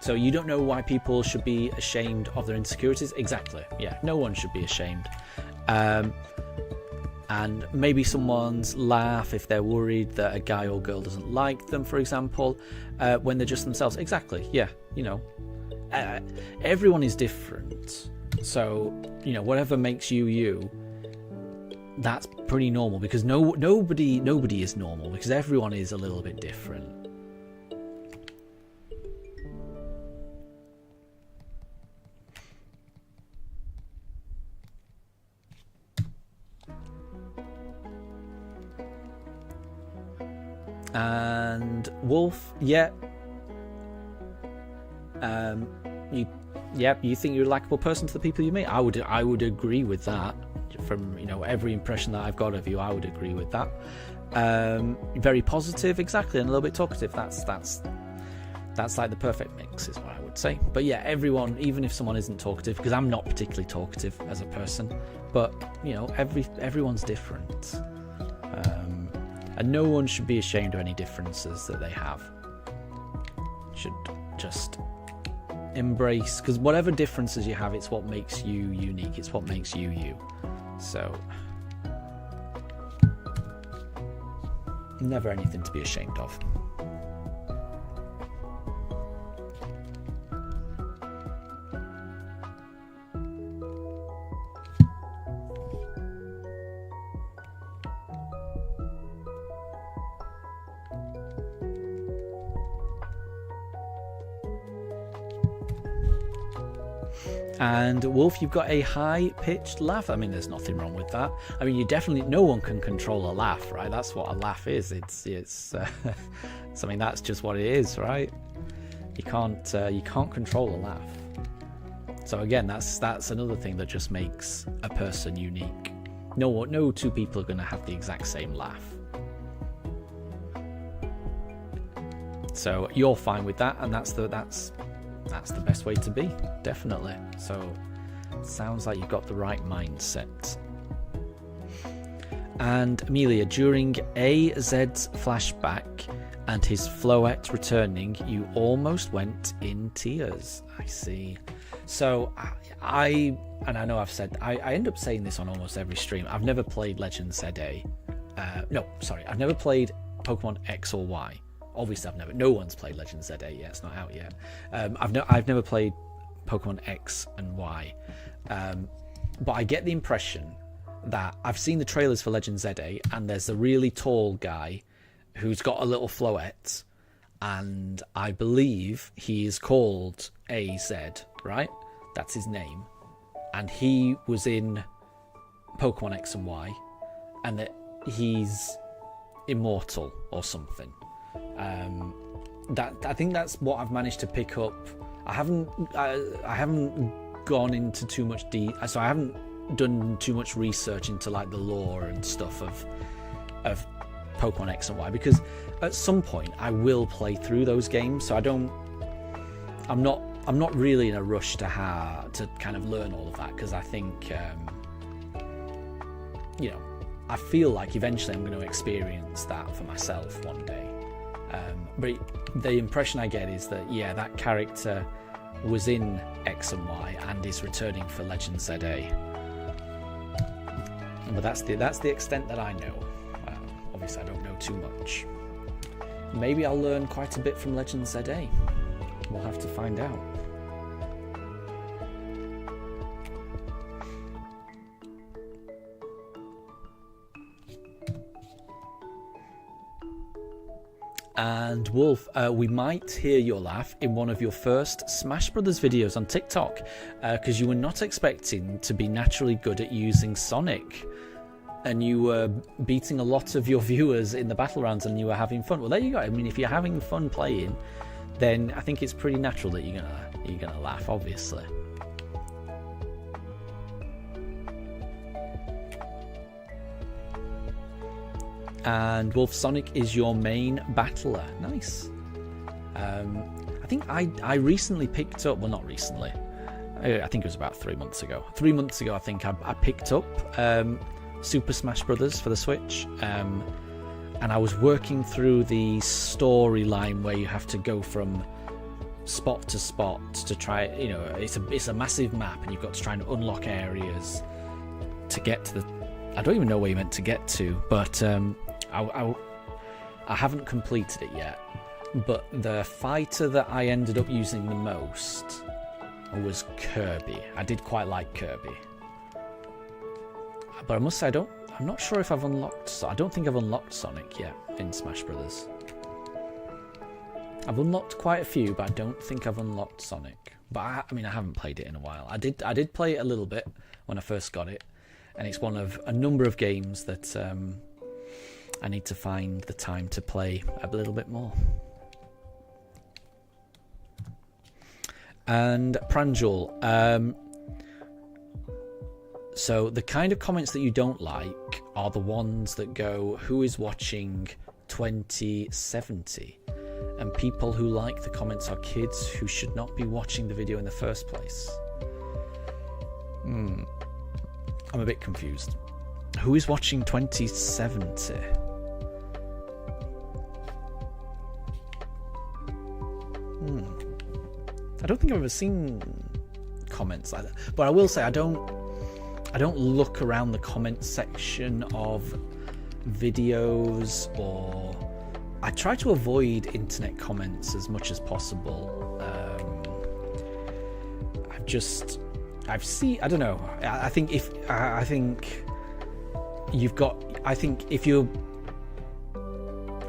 So you don't know why people should be ashamed of their insecurities? Exactly, yeah, no one should be ashamed. And maybe someone's laugh if they're worried that a guy or girl doesn't like them, for example, when they're just themselves. Exactly, yeah, you know. Everyone is different. So, you know, whatever makes you you, that's pretty normal, because nobody is normal, because everyone is a little bit different. And Wolf, yeah. You think you're a likable person to the people you meet. I would agree with that. From, you know, every impression that I've got of you, I would agree with that. Very positive, exactly, and a little bit talkative. That's like the perfect mix, is what I would say. But yeah, everyone, even if someone isn't talkative, because I'm not particularly talkative as a person, but you know, everyone's different. And no one should be ashamed of any differences that they have. Should just embrace, because whatever differences you have, it's what makes you unique. It's what makes you you. So, never anything to be ashamed of. And Wolf, you've got a high-pitched laugh. I mean, there's nothing wrong with that. I mean, no one can control a laugh, right? That's what a laugh is. It's I mean, that's just what it is, right? You can't control a laugh. So again, that's another thing that just makes a person unique. No two people are going to have the exact same laugh. So you're fine with that, and that's the best way to be, definitely. So sounds like you've got the right mindset. And Amelia, during AZ's flashback and his floette returning, you almost went in tears. I see. So I know I end up saying this on almost every stream. I've never played Legend ZA. I've never played Pokemon X or Y. Obviously, no one's played Legend ZA yet. It's not out yet. I've never played Pokemon X and Y, but I get the impression that I've seen the trailers for Legend ZA, and there's a really tall guy who's got a little floette, and I believe he is called AZ, right? That's his name, and he was in Pokemon X and Y, and that he's immortal or something. I think that's what I've managed to pick up. I haven't gone into too much so I haven't done too much research into like the lore and stuff of Pokemon X and Y, because at some point I will play through those games. So I'm not really in a rush to kind of learn all of that, because I think I feel like eventually I'm going to experience that for myself one day. But the impression I get is that, yeah, that character was in X and Y and is returning for Legend ZA. But that's the extent that I know. Obviously, I don't know too much. Maybe I'll learn quite a bit from Legend ZA. We'll have to find out. And Wolf, we might hear your laugh in one of your first Smash Brothers videos on TikTok, because you were not expecting to be naturally good at using Sonic, and you were beating a lot of your viewers in the battle rounds, and you were having fun. Well, there you go. I mean, if you're having fun playing, then I think it's pretty natural that you're gonna laugh, obviously. And Wolf, Sonic is your main battler. Nice. I think I recently picked up, well, not recently, I think it was about 3 months ago. 3 months ago, I think I picked up Super Smash Brothers for the Switch, and I was working through the storyline where you have to go from spot to spot to try, you know, it's a massive map, and you've got to try and unlock areas to get to the, I don't even know where you meant to get to, but I haven't completed it yet. But the fighter that I ended up using the most was Kirby. I did quite like Kirby, but I must say I'm not sure if I've unlocked. I don't think I've unlocked Sonic yet in Smash Brothers. I've unlocked quite a few, but I don't think I've unlocked Sonic. But I mean, I haven't played it in a while. I did play it a little bit when I first got it, and it's one of a number of games that I need to find the time to play a little bit more. And Pranjul, so the kind of comments that you don't like are the ones that go, "Who is watching 2070?" And people who like the comments are kids who should not be watching the video in the first place. I'm a bit confused. Who is watching 2070? I don't think I've ever seen comments like that. But I will say I don't look around the comment section of videos, or I try to avoid internet comments as much as possible. I don't know. I think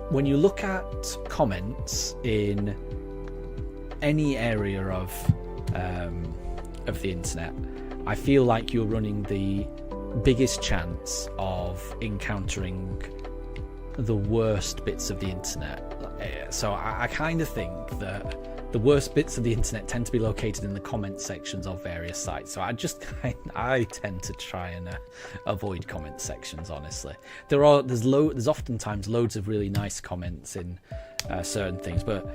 when you look at comments in any area of the internet, I feel like you're running the biggest chance of encountering the worst bits of the internet. So I kind of think that the worst bits of the internet tend to be located in the comment sections of various sites. So I tend to try and avoid comment sections, honestly. There's oftentimes loads of really nice comments in certain things, but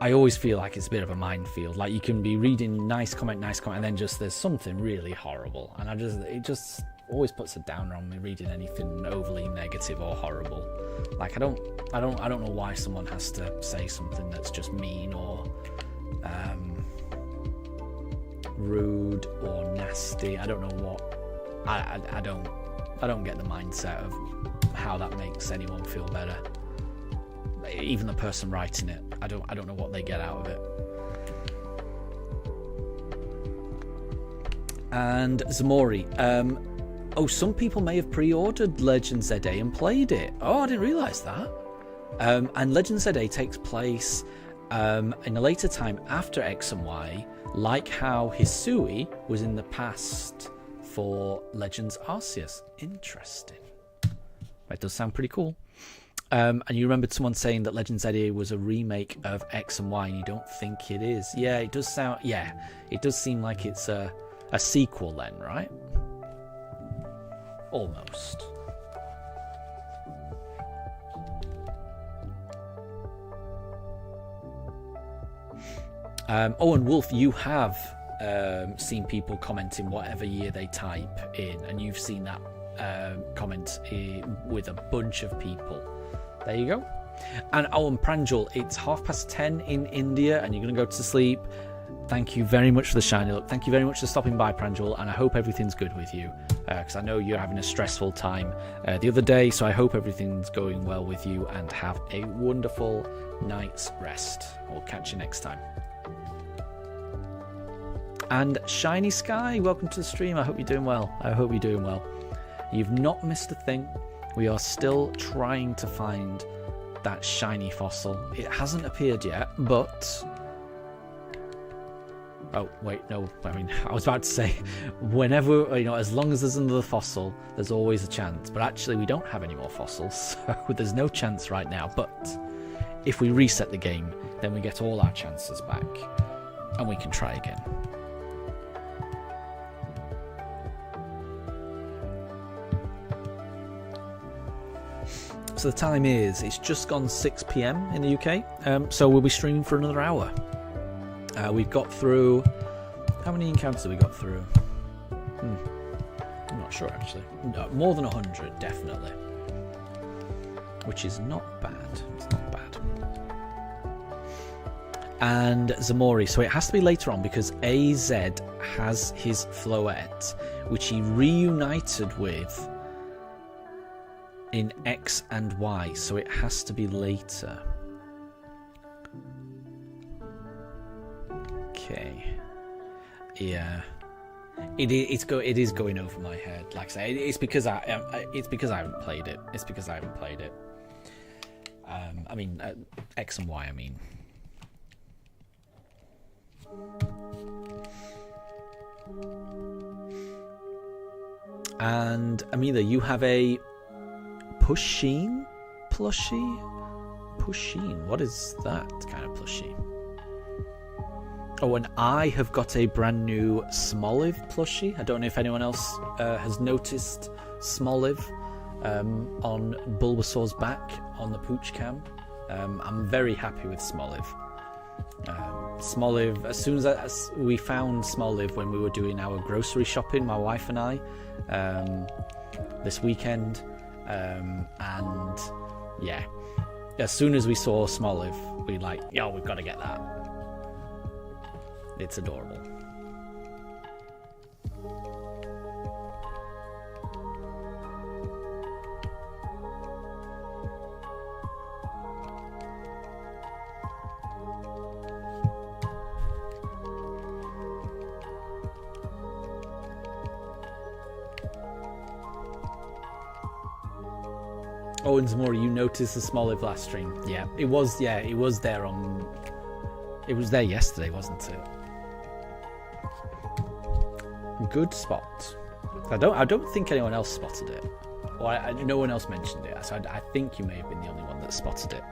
I always feel like it's a bit of a minefield. Like, you can be reading nice comment, and then just there's something really horrible, and it just always puts a downer on me reading anything overly negative or horrible. Like, I don't know why someone has to say something that's just mean or rude or nasty. I don't know what. I don't get the mindset of how that makes anyone feel better. Even the person writing it, I don't know what they get out of it. And Zamori, some people may have pre-ordered Legend ZA and played it. Oh, I didn't realise that. And Legend ZA takes place in a later time after X and Y, like how Hisui was in the past for Legends Arceus. Interesting. That does sound pretty cool. And you remembered someone saying that Legend ZA was a remake of X and Y, and you don't think it is. Yeah, it does sound. Yeah, it does seem like it's a sequel then, right? Almost. And Wolf, you have seen people commenting whatever year they type in, and you've seen that comment with a bunch of people. There you go. And Pranjul, it's 10:30 in India, and you're going to go to sleep. Thank you very much for the shiny look. Thank you very much for stopping by, Pranjul, and I hope everything's good with you, because I know you're having a stressful time the other day, so I hope everything's going well with you, and have a wonderful night's rest. We'll catch you next time. And Shiny Sky, welcome to the stream. I hope you're doing well. I hope you're doing well. You've not missed a thing. We are still trying to find that shiny fossil. It hasn't appeared yet, but... Oh, wait, no. I mean, I was about to say, whenever, as long as there's another fossil, there's always a chance. But actually, we don't have any more fossils, so there's no chance right now. But if we reset the game, then we get all our chances back, and we can try again. So the time is, it's just gone 6 PM in the UK, so we'll be streaming for another hour. We've got through... How many encounters have we got through? I'm not sure, actually. No, more than 100, definitely. Which is not bad. It's not bad. And Zamori. So it has to be later on, because AZ has his Floette, which he reunited with in X and Y. So it has to be later. Okay. Yeah. It is going over my head. Like I say, it's because I haven't played it. It's because I haven't played it. I mean, X and Y. I mean. And Amelia, you have a Pusheen plushie. Pusheen. What is that kind of plushie? Oh, and I have got a brand new Smoliv plushie. I don't know if anyone else has noticed Smoliv on Bulbasaur's back on the Pooch Cam. I'm very happy with Smoliv. Smoliv, as soon as we found Smoliv when we were doing our grocery shopping, my wife and I, this weekend, and yeah, as soon as we saw Smoliv, we like, yo, we've got to get that. It's adorable. Oh, and more, you noticed the Smoliv last stream. Yeah, it was there on... It was there yesterday, wasn't it? Good spot. I don't think anyone else spotted it. Or no one else mentioned it. So I think you may have been the only one that spotted it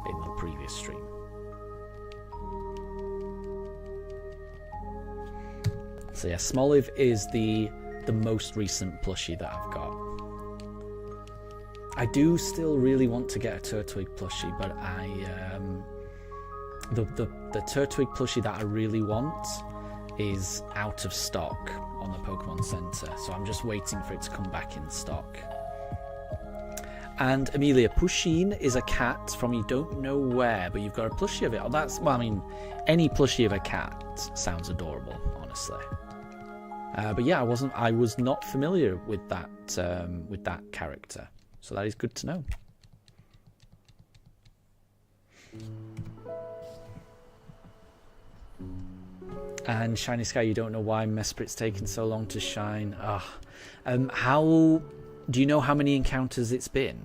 in the previous stream. So yeah, Smoliv is the most recent plushie that I've got. I do still really want to get a Turtwig plushie, but the Turtwig plushie that I really want is out of stock on the Pokemon Center, so I'm just waiting for it to come back in stock. And Amelia, Pusheen is a cat from you don't know where, but you've got a plushie of it. Oh, that's, well, I mean, any plushie of a cat sounds adorable, honestly. But yeah, I was not familiar with that character, so that is good to know. And Shiny Sky, you don't know why Mesprit's taking so long to shine. How do you know how many encounters it's been?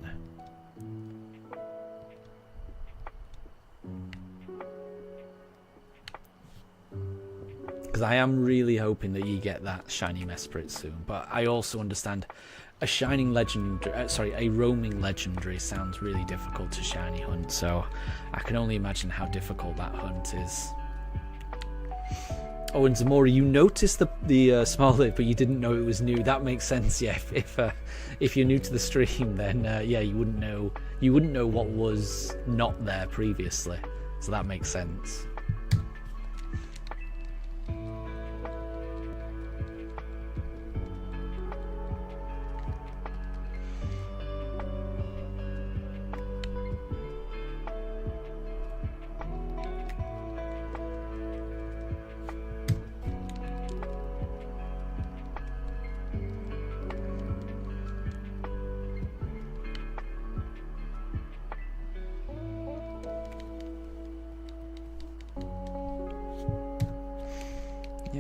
Because I am really hoping that you get that shiny Mesprit soon. But I also understand a shining legendary, a roaming legendary sounds really difficult to shiny hunt. So I can only imagine how difficult that hunt is. Oh, and Zamora, you noticed the Smoliv, but you didn't know it was new. That makes sense, yeah. If you're new to the stream, then yeah, you wouldn't know what was not there previously. So that makes sense.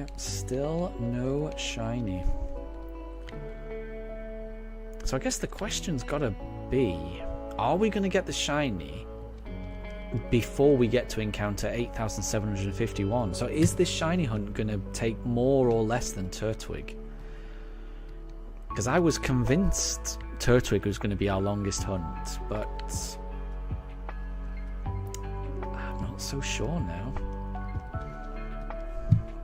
Yep, still no shiny. So I guess the question's got to be, are we going to get the shiny before we get to encounter 8,751? So is this shiny hunt going to take more or less than Turtwig? Because I was convinced Turtwig was going to be our longest hunt, but I'm not so sure now.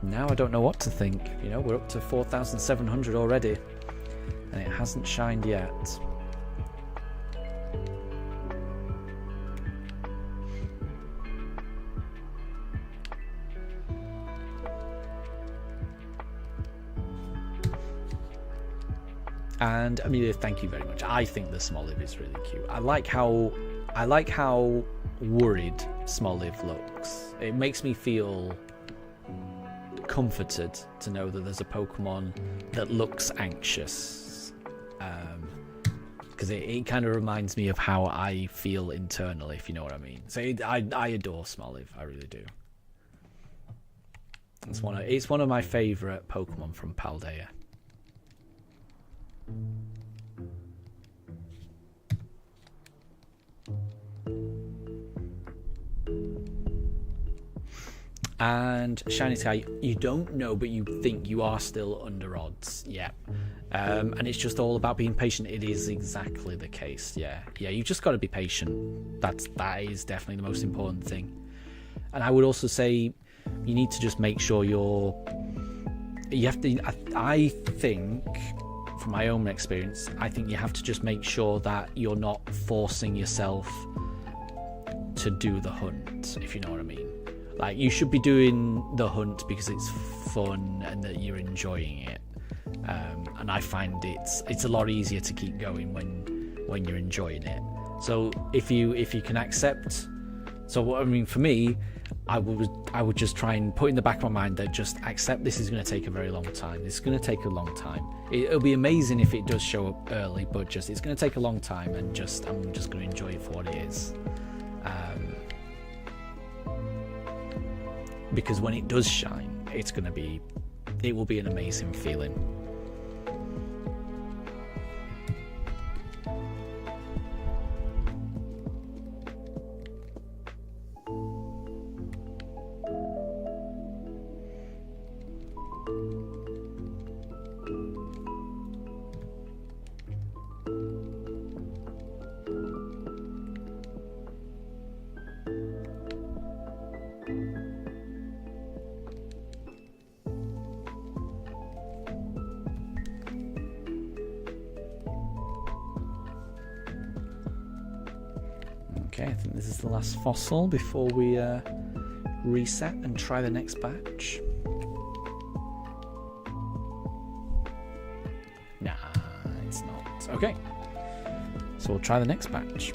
Now I don't know what to think. You know, we're up to 4,700 already, and it hasn't shined yet. And Amelia, thank you very much. I think the Smoliv is really cute. I like how worried Smoliv looks. It makes me feel comforted to know that there's a Pokemon that looks anxious. Because it kind of reminds me of how I feel internally, if you know what I mean. So I adore Smoliv, I really do. It's one of my favourite Pokemon from Paldea. And Shiny Sky, you don't know, but you think you are still under odds. Yeah. And it's just all about being patient. It is exactly the case. Yeah. You just got to be patient. That is definitely the most important thing. And I would also say you need to just make sure I think, from my own experience, I think you have to just make sure that you're not forcing yourself to do the hunt, if you know what I mean. Like, you should be doing the hunt because it's fun and that you're enjoying it. And I find it's a lot easier to keep going when you're enjoying it. So if you can accept, so I mean, for me, I would just try and put in the back of my mind that just accept this is going to take a very long time. This is going to take a long time. It'll be amazing if it does show up early, but it's going to take a long time, and I'm just going to enjoy it for what it is. Because when it does shine, it will be an amazing feeling. Okay, I think this is the last fossil before we reset and try the next batch. Nah, it's not. Okay, so we'll try the next batch.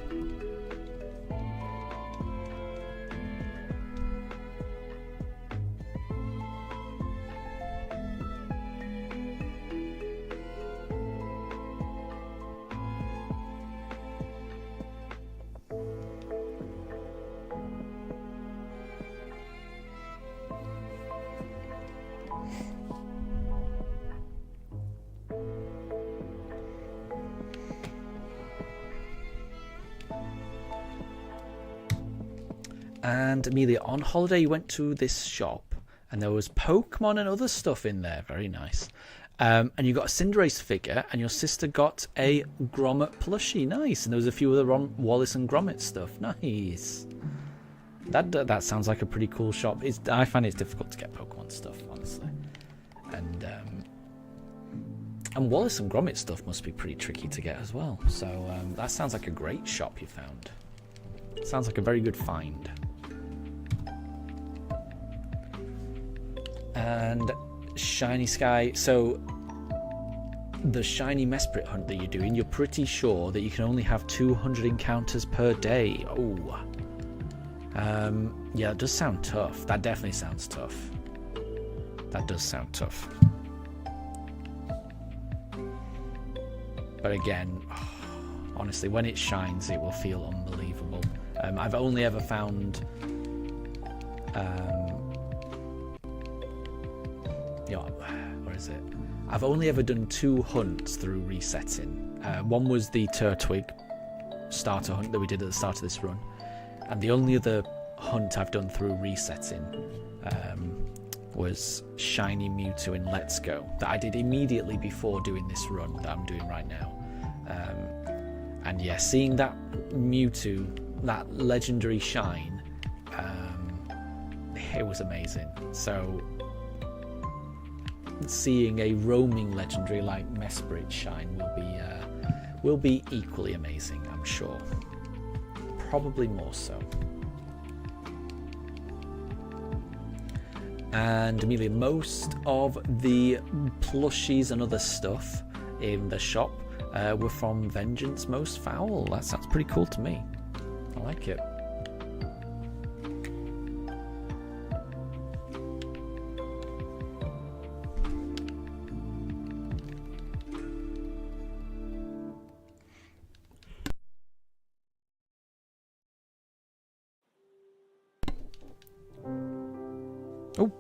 And Amelia, on holiday you went to this shop and there was Pokemon and other stuff in there. Very nice. And you got a Cinderace figure and your sister got a Grommet plushie. Nice. And there was a few other Wallace and Grommet stuff. Nice. That sounds like a pretty cool shop. I find it's difficult to get Pokemon stuff, honestly. And Wallace and Grommet stuff must be pretty tricky to get as well. So that sounds like a great shop you found. Sounds like a very good find. And Shiny Sky, so the shiny Mesprit hunt that you're doing, you're pretty sure that you can only have 200 encounters per day. Oh, yeah, it does sound tough. That definitely sounds tough. That does sound tough. But again, honestly, when it shines, it will feel unbelievable. I've only ever found I've only ever done 2 hunts through resetting. One was the Turtwig starter hunt that we did at the start of this run, and the only other hunt I've done through resetting was Shiny Mewtwo in Let's Go, that I did immediately before doing this run that I'm doing right now. And yeah, seeing that Mewtwo, that legendary shine, it was amazing. So seeing a roaming legendary like Mesprit shine will be equally amazing, I'm sure. Probably more so. And Amelia, most of the plushies and other stuff in the shop were from Vengeance Most Foul. That sounds pretty cool to me. I like it. Oh,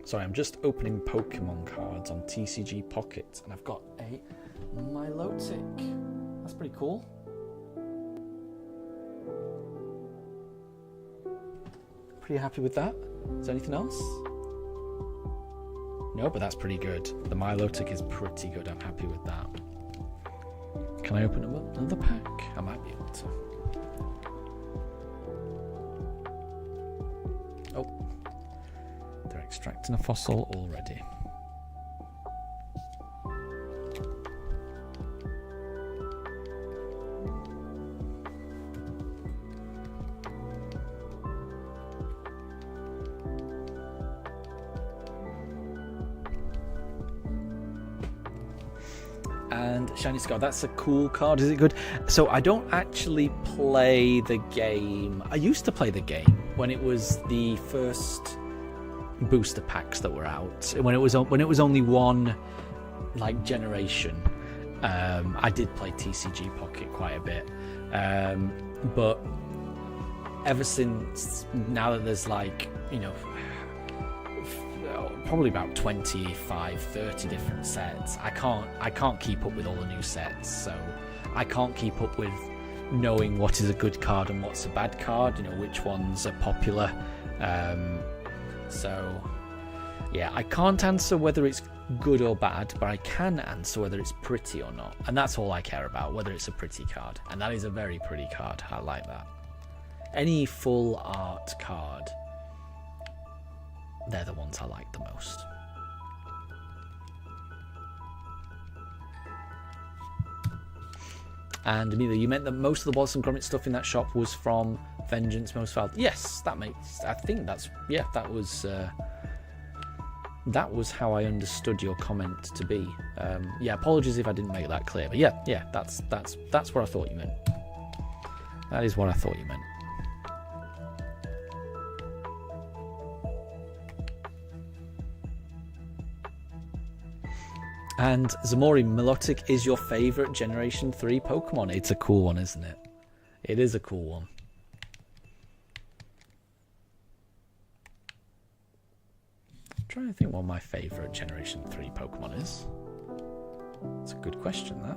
sorry, I'm just opening Pokemon cards on TCG Pocket, and I've got a Milotic. That's pretty cool. Pretty happy with that. Is there anything else? No, but that's pretty good. The Milotic is pretty good. I'm happy with that. Can I open up another pack? I might be able to. Oh. They're extracting a fossil already. And Shiny Scar, that's a cool card. Is it good? So I don't actually play the game. I used to play the game when it was the first booster packs that were out. When it was only one like generation. I did play TCG Pocket quite a bit. But ever since now that there's like, you know, probably about 25, 30 different sets. I can't keep up with all the new sets, so I can't keep up with knowing what is a good card and what's a bad card, you know, which ones are popular. So yeah, I can't answer whether it's good or bad, but I can answer whether it's pretty or not, and that's all I care about, whether it's a pretty card. And that is a very pretty card. I like that. Any full art card, they're the ones I like the most. And Amelia, you meant that most of the Wallace and Gromit stuff in that shop was from Vengeance Most Foul. Yes, that makes. I think that's. Yeah, that was how I understood your comment to be. Yeah, apologies if I didn't make that clear. But yeah, that's what I thought you meant. That is what I thought you meant. And Zamori, Milotic is your favourite Generation 3 Pokemon. It's a cool one, isn't it? It is a cool one. I'm trying to think what my favourite Generation 3 Pokemon is. It's a good question, that.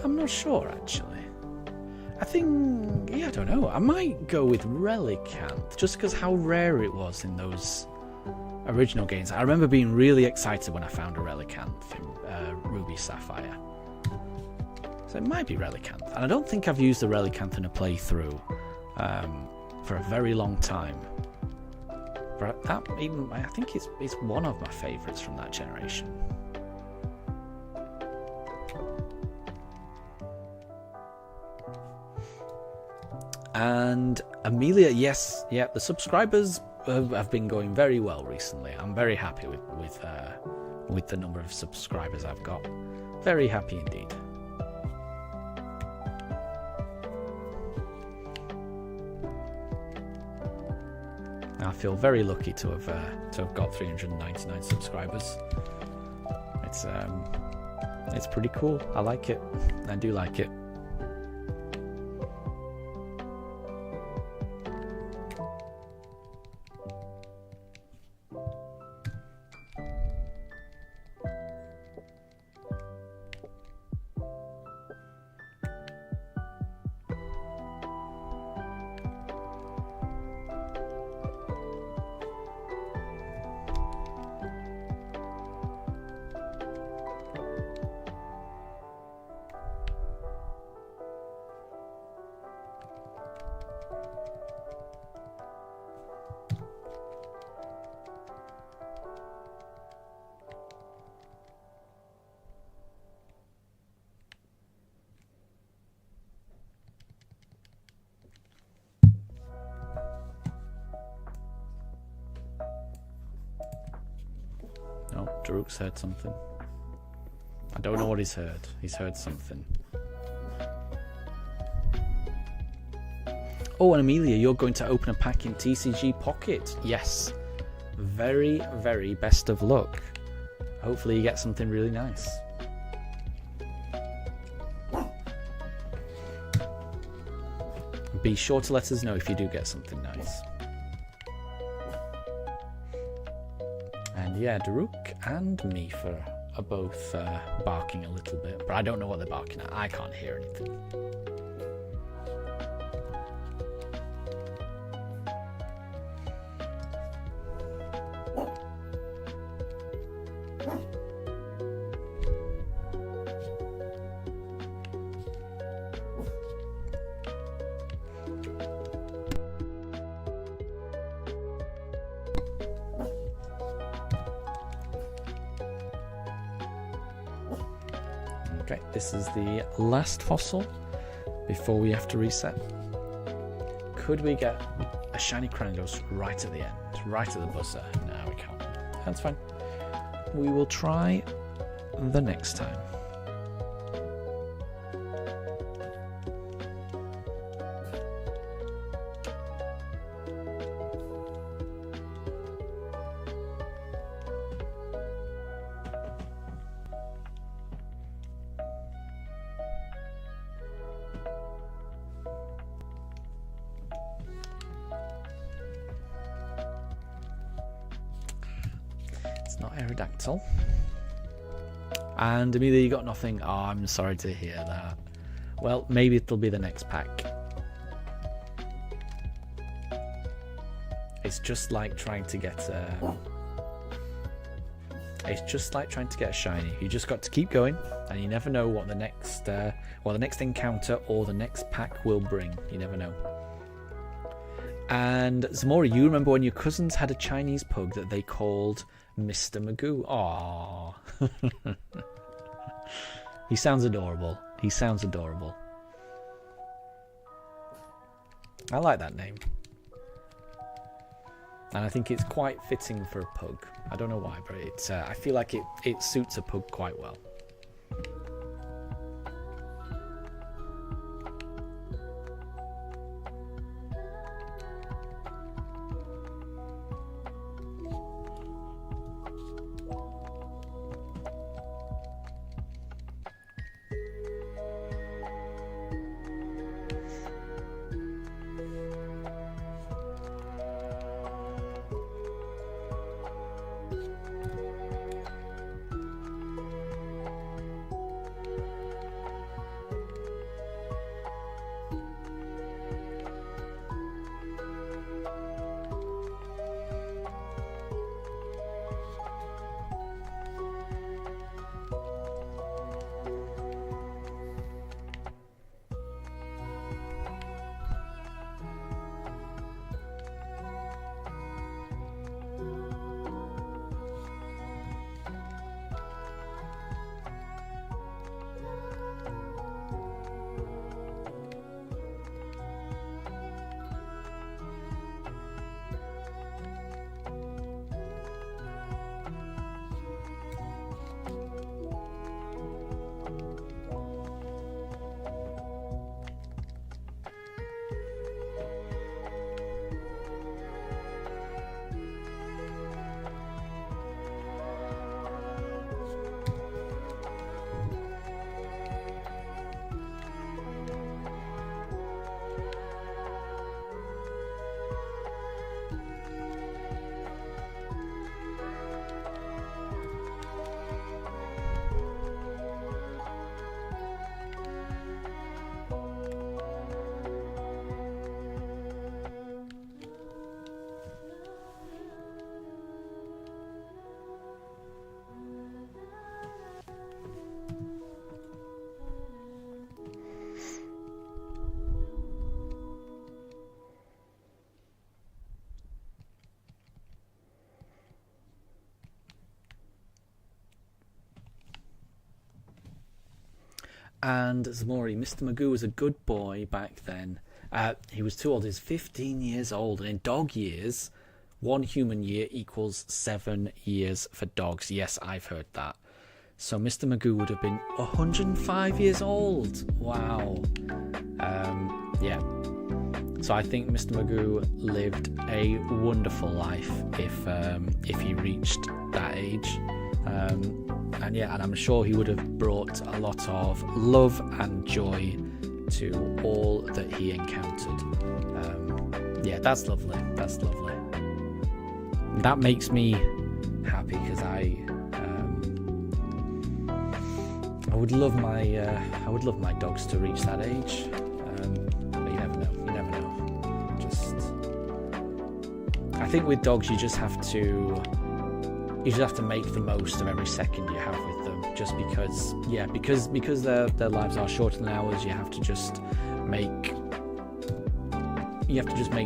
I'm not sure, actually. I think, yeah, I don't know. I might go with Relicanth, just because how rare it was in those original games. I remember being really excited when I found a Relicanth in Ruby Sapphire. So it might be Relicanth. And I don't think I've used the Relicanth in a playthrough for a very long time. But I think it's one of my favourites from that generation. And Amelia, yes, yeah, the subscribers have been going very well recently. I'm very happy with the number of subscribers I've got. Very happy indeed. I feel very lucky to have got 399 subscribers. It's pretty cool. I like it. I do like it. Oh, Daruk's heard something. I don't know what he's heard. He's heard something. Oh, and Amelia, you're going to open a pack in TCG Pocket. Yes. Very, very best of luck. Hopefully you get something really nice. Be sure to let us know if you do get something nice. And yeah, Daruk and Mifa are both barking a little bit, but I don't know what they're barking at. I can't hear anything. Okay, this is the last fossil before we have to reset. Could we get a shiny Cranidos right at the end, right at the buzzer? No, we can't. That's fine. We will try the next time. It's not Aerodactyl. And Amelia, you got nothing. Oh, I'm sorry to hear that. Well, maybe it'll be the next pack. It's just like trying to get a shiny. You just got to keep going, and you never know what the next encounter or the next pack will bring. You never know. And Zamora, you remember when your cousins had a Chinese pug that they called Mr. Magoo? Aww. He sounds adorable. He sounds adorable. I like that name. And I think it's quite fitting for a pug. I don't know why, but it's I feel like it suits a pug quite well. And Zamori, Mr. Magoo was a good boy back then. He was too old. He's 15 years old. And in dog years, 1 human year equals 7 years for dogs. Yes, I've heard that. So Mr. Magoo would have been 105 years old. Wow. Yeah. So I think Mr. Magoo lived a wonderful life if he reached that age. And I'm sure he would have brought a lot of love and joy to all that he encountered. Yeah, that's lovely. That's lovely. That makes me happy because I would love my dogs to reach that age. But you never know. You never know. I think with dogs you just have to make the most of every second you have with them. Just because their lives are shorter than ours, you have to just make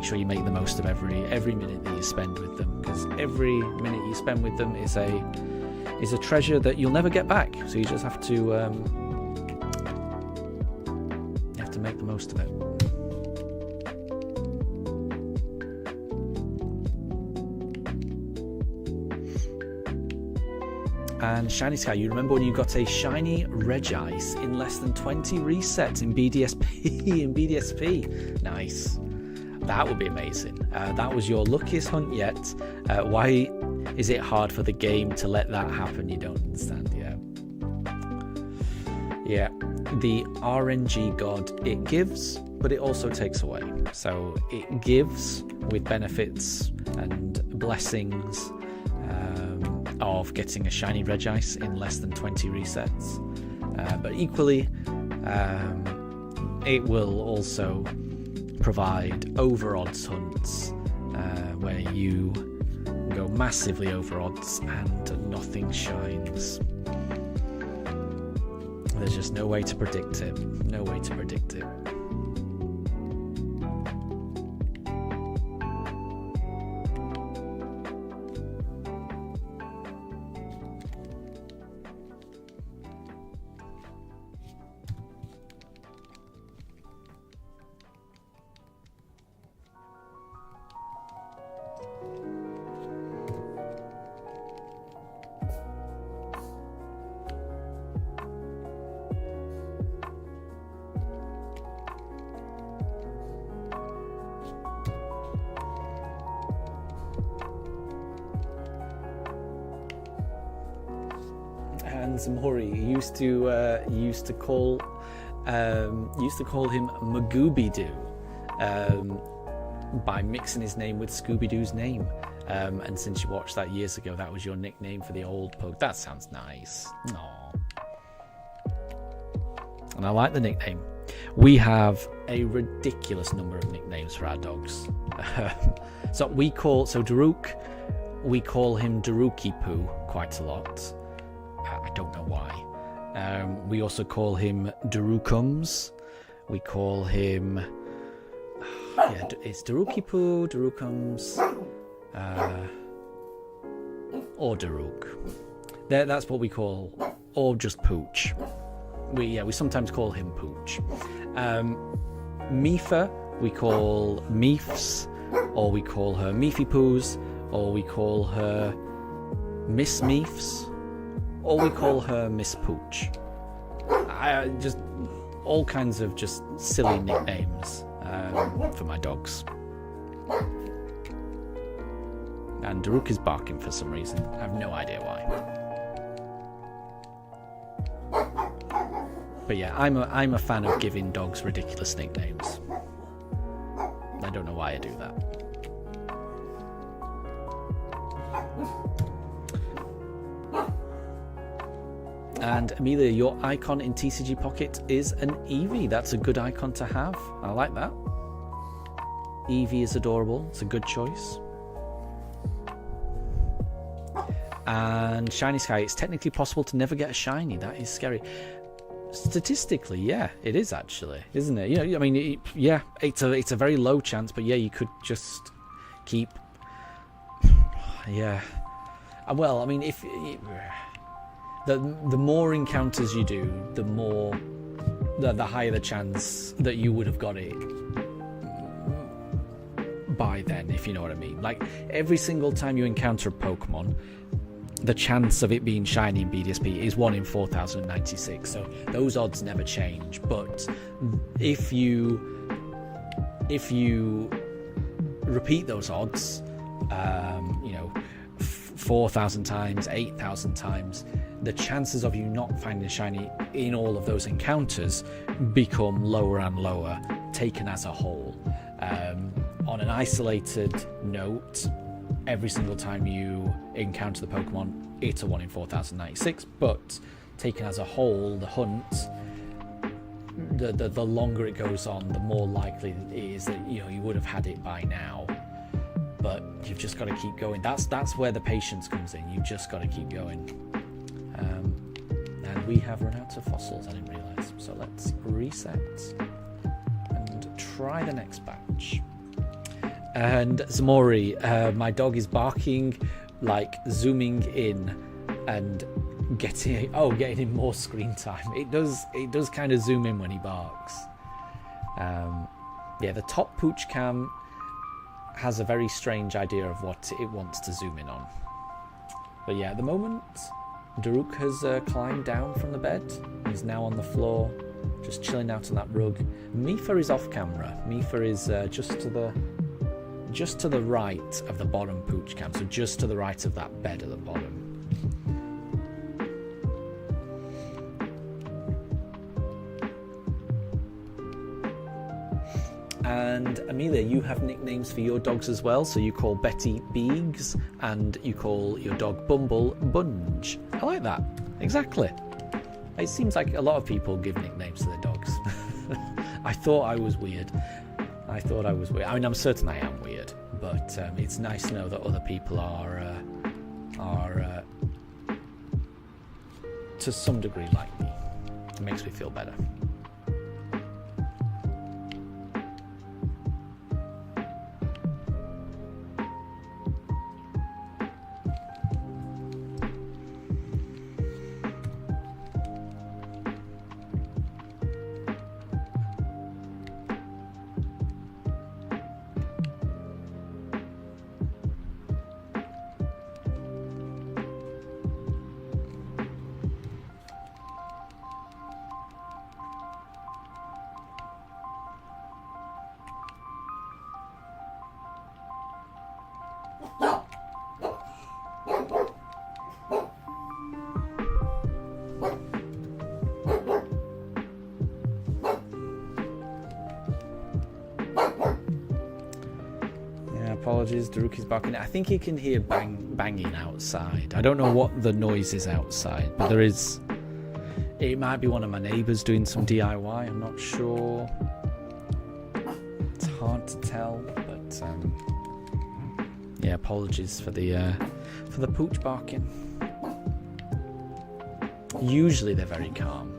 sure you make the most of every minute that you spend with them, because every minute you spend with them is a treasure that you'll never get back. So you just have to make the most of it. And Shiny Sky, you remember when you got a shiny Regice in less than 20 resets in BDSP? Nice. That would be amazing. That was your luckiest hunt yet. Why is it hard for the game to let that happen? You don't understand. Yeah. The RNG god, it gives, but it also takes away. So it gives with benefits and blessings of getting a shiny Regice in less than 20 resets. But equally, it will also provide over odds hunts where you go massively over odds and nothing shines. There's just no way to predict it. No way to predict it. And Zamori used to call him Magooby-Doo by mixing his name with Scooby-Doo's name. And since you watched that years ago, that was your nickname for the old pug. That sounds nice. Aww. And I like the nickname. We have a ridiculous number of nicknames for our dogs. So Daruk, we call him Daruki-Poo quite a lot. I don't know why. We also call him Darukums. We call him... it's Daruki-Poo, Darukums, or Daruk. That's what we call... Or just Pooch. We sometimes call him Pooch. Mifa, we call Meefs, or we call her Meefy-Poos, or we call her Miss Meefs, or we call her Miss Pooch. Just all kinds of just silly nicknames for my dogs. And Daruk is barking for some reason. I have no idea why. But yeah, I'm a fan of giving dogs ridiculous nicknames. I don't know why I do that. And Amelia, your icon in TCG Pocket is an Eevee. That's a good icon to have. I like that. Eevee is adorable. It's a good choice. And Shiny Sky, it's technically possible to never get a shiny. That is scary. Statistically, yeah, it is actually, isn't it? You know, I mean, it's a very low chance, but yeah, you could just keep. Yeah. Well, I mean, if the more encounters you do, the more the higher the chance that you would have got it by then, if you know what I mean. Like, every single time you encounter a Pokemon, the chance of it being shiny in BDSP is 1 in 4,096, so those odds never change. But if you repeat those odds, 4,000 times, 8,000 times, the chances of you not finding a shiny in all of those encounters become lower and lower, taken as a whole. On an isolated note, every single time you encounter the Pokemon, it's a 1 in 4,096, but taken as a whole, the hunt, the longer it goes on, the more likely it is that you would have had it by now. But you've just got to keep going. That's where the patience comes in. You've just got to keep going. And we have run out of fossils, I didn't realise. So let's reset and try the next batch. And Zamori, my dog is barking, like zooming in and getting him more screen time. It does kind of zoom in when he barks. The top pooch cam has a very strange idea of what it wants to zoom in on. But yeah, at the moment, Daruk has climbed down from the bed. He's now on the floor, just chilling out on that rug. Mifa is off camera. Mifa is just to the right of the bottom pooch cam, so just to the right of that bed at the bottom. And Amelia, you have nicknames for your dogs as well, so you call Betty Beegs and you call your dog Bumble Bunge. I like that. Exactly. It seems like a lot of people give nicknames to their dogs. I thought I was weird. I mean, I'm certain I am weird, but it's nice to know that other people are to some degree like me. It makes me feel better. Apologies, Daruk is barking. I think he can hear banging outside. I don't know what the noise is outside, but there is. It might be one of my neighbours doing some DIY. I'm not sure. It's hard to tell, but yeah. Apologies for the pooch barking. Usually they're very calm.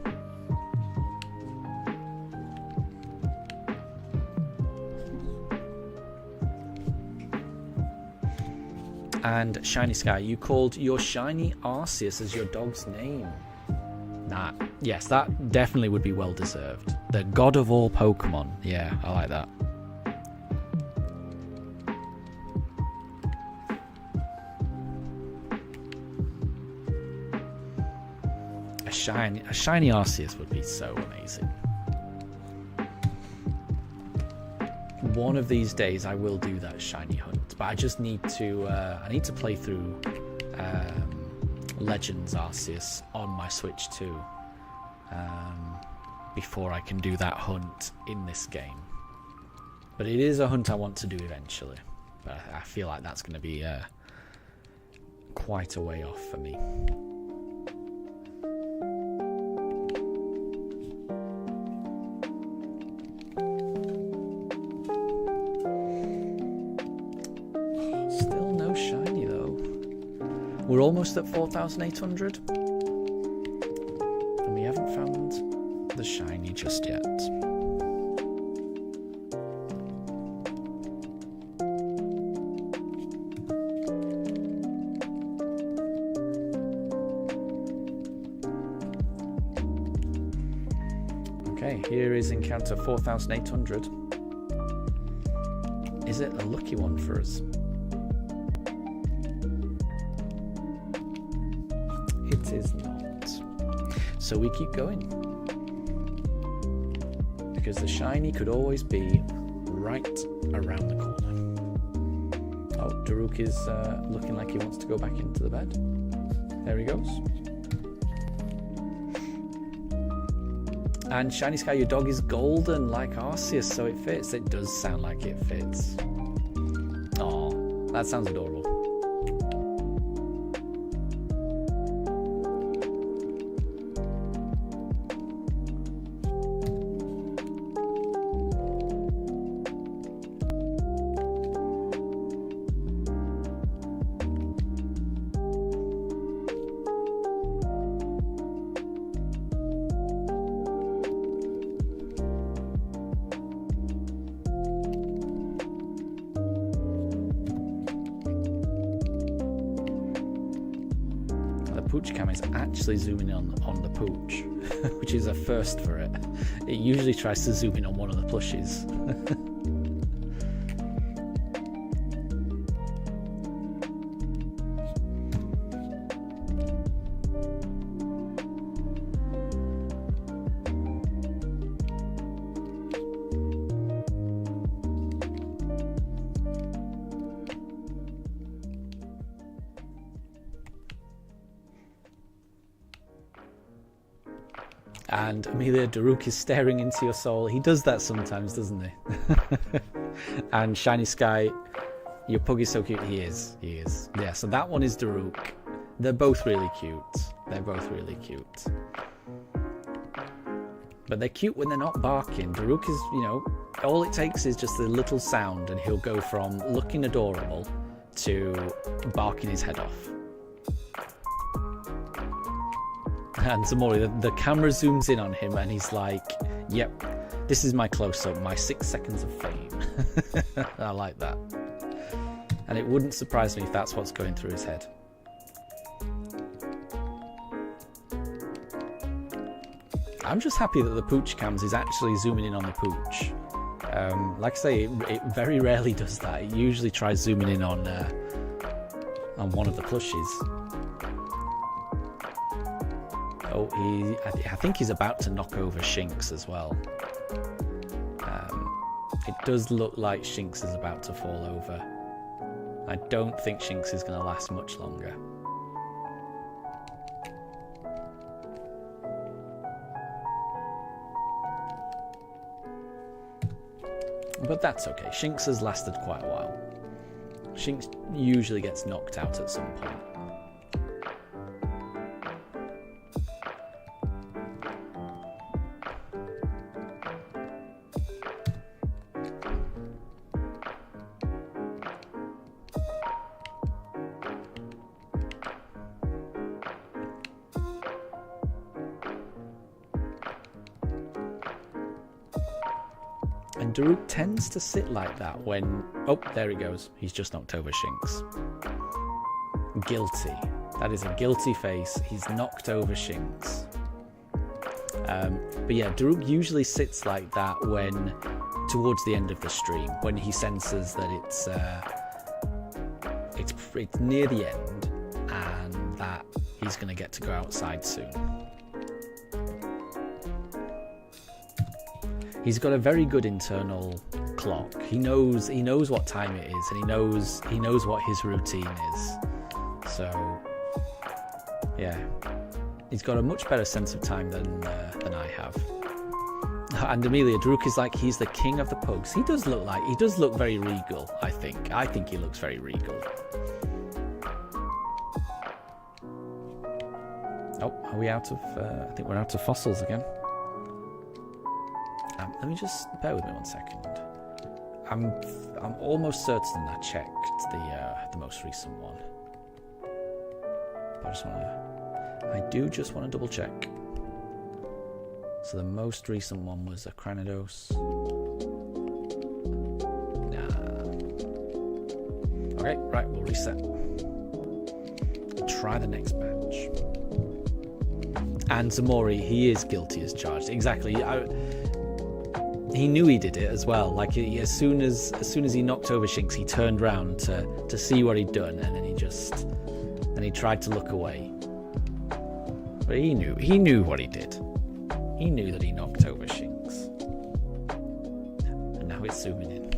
And Shiny Sky, you called your shiny Arceus as your dog's name. Yes, that definitely would be well deserved. The god of all Pokemon. Yeah, I like that. A shiny Arceus would be so amazing. One of these days I will do that shiny hunt, but I just need to play through Legends Arceus on my Switch too, before I can do that hunt in this game. But it is a hunt I want to do eventually, but I feel like that's going to be quite a way off for me. We're almost at 4,800 and we haven't found the shiny just yet. Okay, here is encounter 4,800. Is it a lucky one for us? It is not. So we keep going. Because the shiny could always be right around the corner. Oh, Daruk is looking like he wants to go back into the bed. There he goes. And Shiny Sky, your dog is golden like Arceus, so it fits. It does sound like it fits. Aw, that sounds adorable. Pooch cam is actually zooming in on the Pooch, which is a first for it. It usually tries to zoom in on one of the plushies. And Amelia, Daruk is staring into your soul. He does that sometimes, doesn't he? And Shiny Sky, your pug is so cute. He is. Yeah, so that one is Daruk. They're both really cute. But they're cute when they're not barking. Daruk is, all it takes is just a little sound and he'll go from looking adorable to barking his head off. And Zamori, the camera zooms in on him and he's like, yep, this is my close-up, my 6 seconds of fame. I like that. And it wouldn't surprise me if that's what's going through his head. I'm just happy that the Pooch cams is actually zooming in on the Pooch. Like I say, it very rarely does that. It usually tries zooming in on one of the plushies. Oh, I think he's about to knock over Shinx as well. It does look like Shinx is about to fall over. I don't think Shinx is going to last much longer. But that's okay. Shinx has lasted quite a while. Shinx usually gets knocked out at some point. And Daruk tends to sit like that when... Oh, there he goes. He's just knocked over Shinx. Guilty. That is a guilty face. He's knocked over Shinx. But yeah, Daruk usually sits like that when... towards the end of the stream, when he senses that it's near the end and that he's going to get to go outside soon. He's got a very good internal clock. He knows what time it is, and he knows what his routine is. So yeah, he's got a much better sense of time than I have. And Amelia, Daruk is like he's the king of the pugs. He does look very regal. I think he looks very regal. Oh, are we out of? I think we're out of fossils again. Let me just bear with me 1 second. I'm almost certain I checked the most recent one. But I do just want to double check. So the most recent one was a Cranidos. Nah. Okay, right, we'll reset. Try the next match. And Zamori, he is guilty as charged. Exactly. He knew he did it as well. Like as soon as he knocked over Shinx, he turned round to see what he'd done, and then he tried to look away. But he knew what he did. He knew that he knocked over Shinx. And now it's zooming in.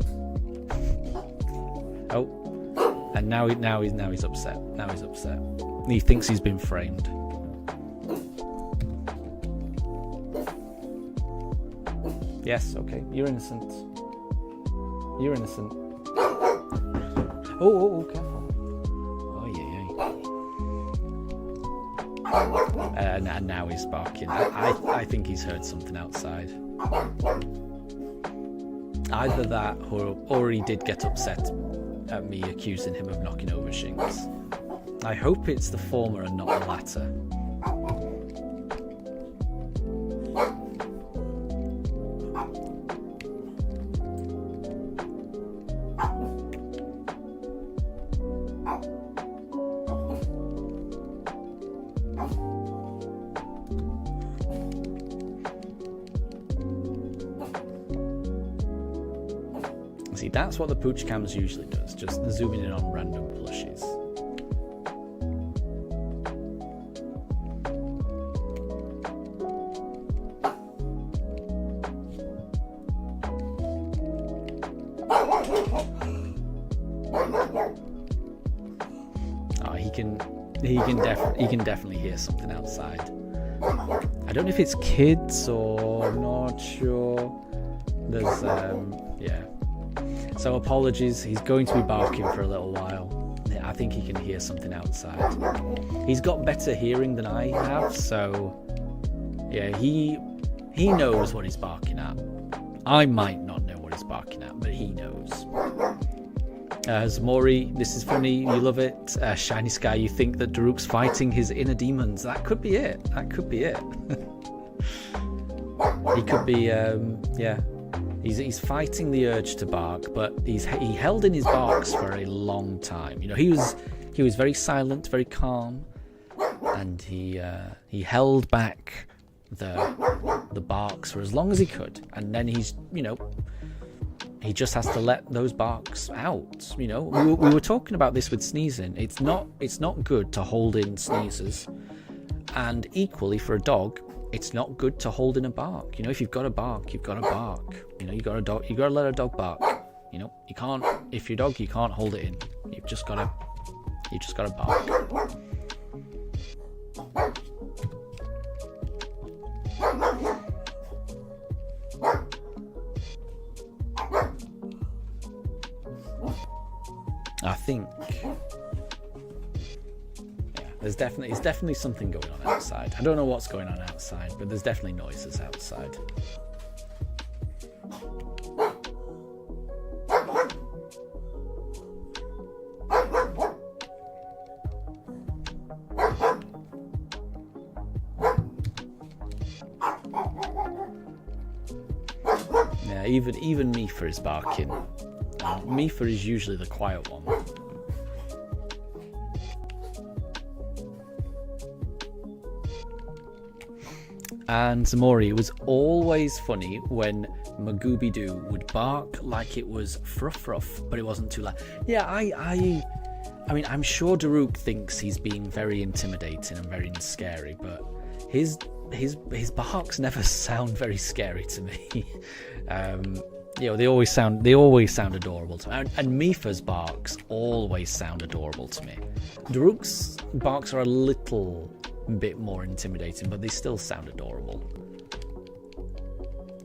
Oh, and now he's upset. Now he's upset. He thinks he's been framed. Yes, okay. You're innocent. You're innocent. Oh, careful. Oh, yeah. And now he's barking. I think he's heard something outside. Either that, or he did get upset at me accusing him of knocking over Shinx. I hope it's the former and not the latter. See, that's what the Pooch Cams usually does, just zooming in on random plushies. Oh, he can definitely hear something outside. I don't know if it's kids or I'm not sure. There's yeah. So apologies, he's going to be barking for a little while. I think he can hear something outside. He's got better hearing than I have, so yeah, he knows what he's barking at. I might not know what he's barking at, but he knows. Zamori, this is funny, you love it. Shiny Sky, you think that Daruk's fighting his inner demons. That could be it. That could be it. He could be, yeah. He's fighting the urge to bark, but he held in his barks for a long time. You know, he was very silent, very calm, and he held back the barks for as long as he could, and then he just has to let those barks out. You know, we were talking about this with sneezing. It's not good to hold in sneezes, and equally for a dog, it's not good to hold in a bark. You know, if you've got a bark, you've got a bark. You know, you got to let a dog bark. You know, you can't. If your dog, you can't hold it in. You've just got to bark. I think. There's definitely something going on outside. I don't know what's going on outside, but there's definitely noises outside. Yeah, even Mifa is barking. Mifa is usually the quiet one. And Zamori, it was always funny when Magooby-Doo would bark like it was fruff, but it wasn't too loud. Yeah, I mean, I'm sure Daruk thinks he's being very intimidating and very scary, but his barks never sound very scary to me. You know, they always sound adorable to me. And Mifa's barks always sound adorable to me. Daruk's barks are a little bit more intimidating, but they still sound adorable.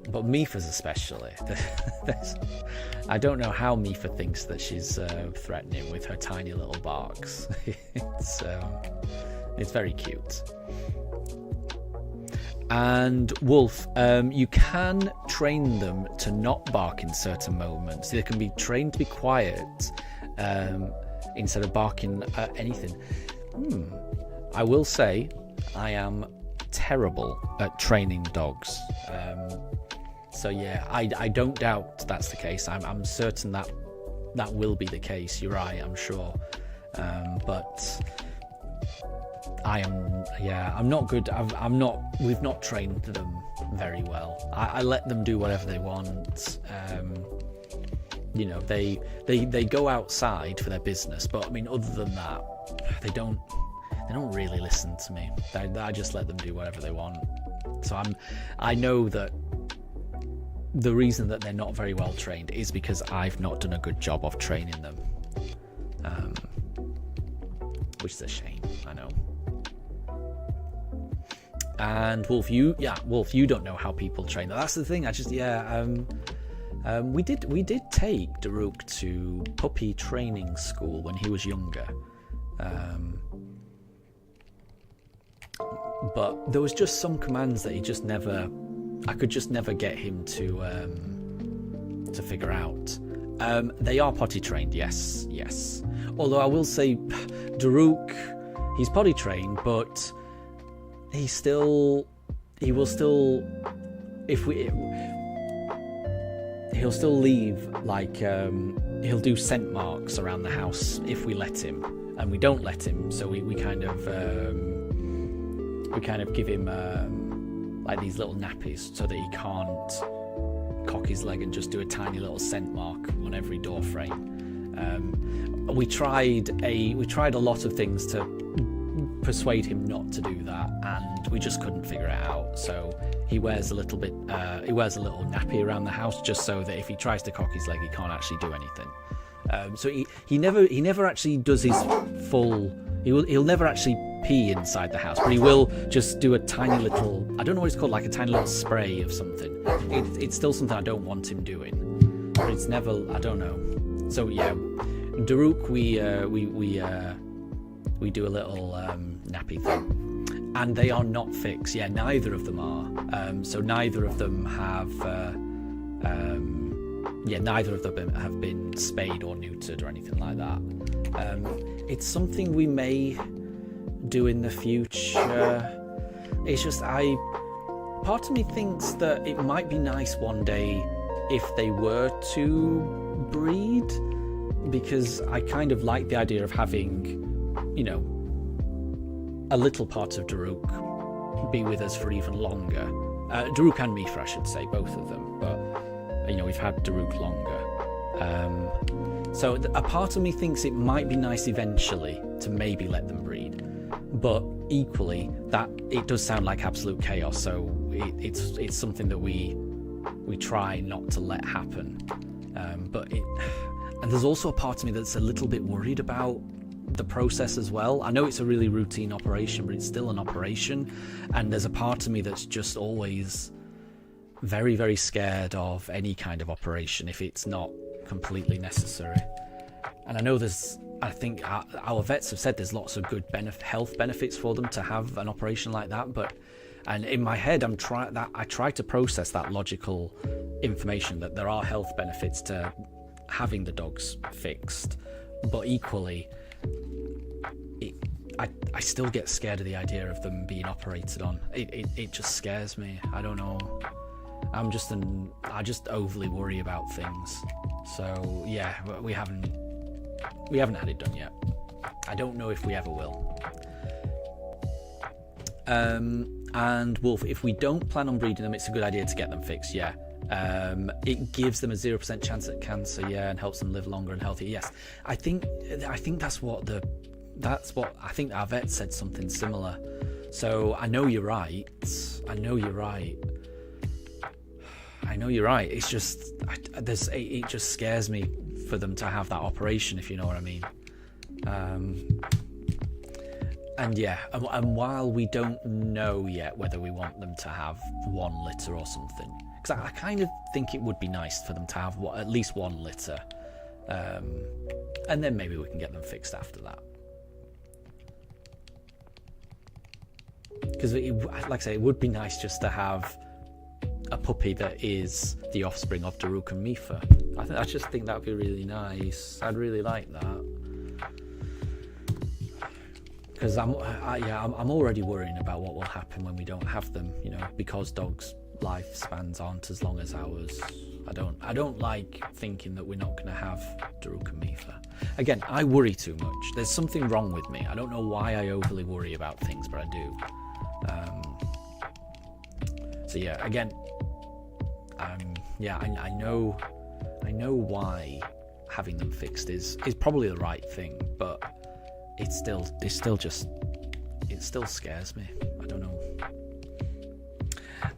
But Mifa's especially. I don't know how Mifa thinks that she's threatening with her tiny little barks. It's very cute. And Wolf, you can train them to not bark in certain moments. They can be trained to be quiet instead of barking at anything. I will say I am terrible at training dogs. So yeah, I don't doubt that's the case. I'm certain that will be the case. You're right, I'm sure. But I'm not good. We've not trained them very well. I let them do whatever they want. You know, they go outside for their business, but I mean, other than that, they don't really listen to me. I just let them do whatever they want. So I know that the reason that they're not very well trained is because I've not done a good job of training them, which is a shame, I know. And Wolf, you don't know how people train. That's the thing. We did take Daruk to puppy training school when he was younger, but there was just some commands that I could just never get him to figure out. They are potty trained, yes. Although I will say, Daruk, he's potty trained, but he'll still leave, like, he'll do scent marks around the house if we let him, and we don't let him, so we kind of give him like these little nappies so that he can't cock his leg and just do a tiny little scent mark on every door frame. We tried a lot of things to persuade him not to do that, and we just couldn't figure it out. So he wears a little nappy around the house, just so that if he tries to cock his leg, he can't actually do anything. So he never actually does his full. He'll never actually pee inside the house, but he will just do a tiny little, I don't know what it's called, like a tiny little spray of something. It's still something I don't want him doing, but it's never, I don't know. So yeah, Daruk, we do a little nappy thing, and they are not fixed. Yeah, neither of them are. So neither of them have been spayed or neutered or anything like that. It's something we may do in the future. It's just part of me thinks that it might be nice one day if they were to breed, because I kind of like the idea of having, you know, a little part of Daruk be with us for even longer. Daruk and Mifa, I should say, both of them, but you know, we've had Daruk longer. So a part of me thinks it might be nice eventually to maybe let them breed, but equally that it does sound like absolute chaos. So it's something that we try not to let happen. And there's also a part of me that's a little bit worried about the process as well. I know it's a really routine operation, but it's still an operation, and there's a part of me that's just always very, very scared of any kind of operation if it's not completely necessary. And I know I think our vets have said there's lots of good health benefits for them to have an operation like that, and in my head I try to process that logical information that there are health benefits to having the dogs fixed, but equally I still get scared of the idea of them being operated on. It just scares me. I don't know. I just overly worry about things. So yeah, we haven't had it done yet. I don't know if we ever will. And Wolf, if we don't plan on breeding them, it's a good idea to get them fixed. Yeah. It gives them a 0% chance at cancer, yeah, and helps them live longer and healthier. Yes, I think that's what I think our vet said something similar. So I know you're right. It's just it just scares me for them to have that operation, if you know what I mean. And yeah, and while we don't know yet whether we want them to have one litter or something, because I kind of think it would be nice for them to have at least one litter, and then maybe we can get them fixed after that. Because, like I say, it would be nice just to have a puppy that is the offspring of Daruk and Mifa. I just think that would be really nice. I'd really like that. Because I'm already worrying about what will happen when we don't have them, you know, because dogs' lifespans aren't as long as ours. I don't like thinking that we're not going to have Daruk and Mifa. Again, I worry too much. There's something wrong with me. I don't know why I overly worry about things, but I do. So yeah, again, yeah, I know why having them fixed is probably the right thing, but it still scares me. I don't know.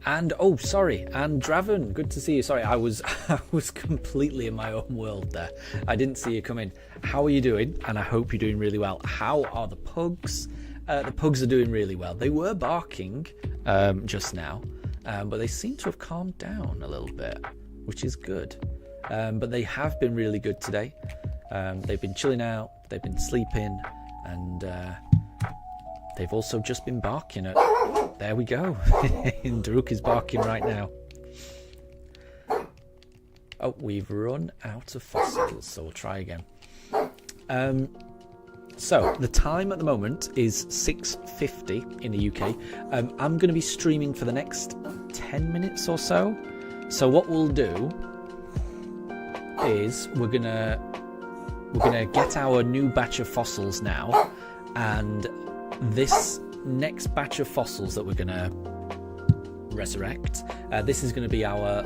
And oh, sorry, and Draven, good to see you. Sorry, I was completely in my own world there. I didn't see you come in. How are you doing? And I hope you're doing really well. How are the pugs? The pugs are doing really well. They were barking just now, but they seem to have calmed down a little bit, which is good. But they have been really good today. They've been chilling out, they've been sleeping, and they've also just been barking at... There we go. Daruk is barking right now. Oh, we've run out of fossils, so we'll try again. So, the time at the moment is 6:50 in the UK. I'm going to be streaming for the next 10 minutes or so. So what we'll do is we're gonna get our new batch of fossils now, and this next batch of fossils that we're gonna resurrect, this is going to be our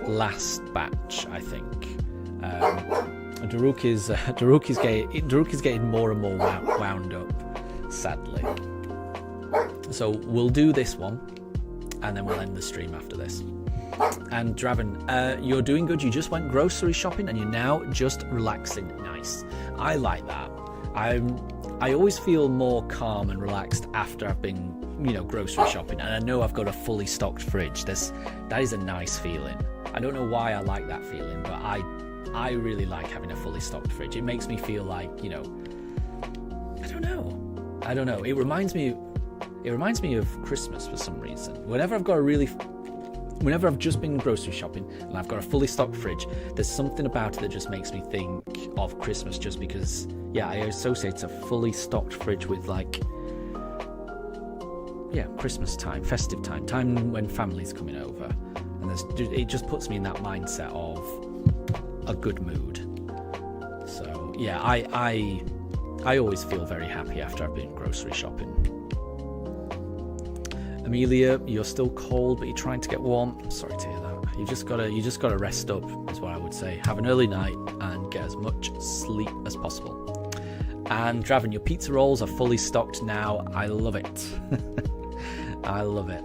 last batch, I think. Daruk is getting more and more wound up, sadly. So we'll do this one, and then we'll end the stream after this. And Draven, you're doing good. You just went grocery shopping and you're now just relaxing. Nice. I like that. I always feel more calm and relaxed after I've been, grocery shopping, and I know I've got a fully stocked fridge. That is a nice feeling. I don't know why I like that feeling, but I really like having a fully stocked fridge. It makes me feel like, I don't know. It reminds me of Christmas for some reason. Whenever I've just been grocery shopping and I've got a fully stocked fridge, there's something about it that just makes me think of Christmas, just because, I associate a fully stocked fridge with Christmas time, festive time when family's coming over. And it just puts me in that mindset of a good mood. So, I always feel very happy after I've been grocery shopping. Amelia, you're still cold, but you're trying to get warm. I'm sorry to hear that. You just gotta rest up, is what I would say. Have an early night and get as much sleep as possible. And Draven, your pizza rolls are fully stocked now. I love it. I love it.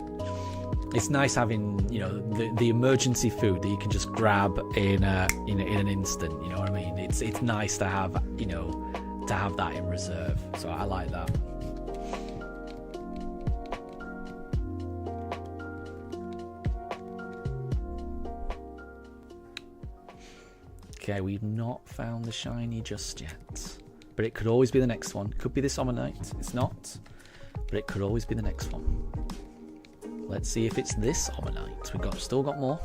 It's nice having, the emergency food that you can just grab in an instant. You know what I mean? It's nice to have, that in reserve. So I like that. Okay, we've not found the shiny just yet. But it could always be the next one. Could be this Omanite. It's not. But it could always be the next one. Let's see if it's this Omanite. We've still got more.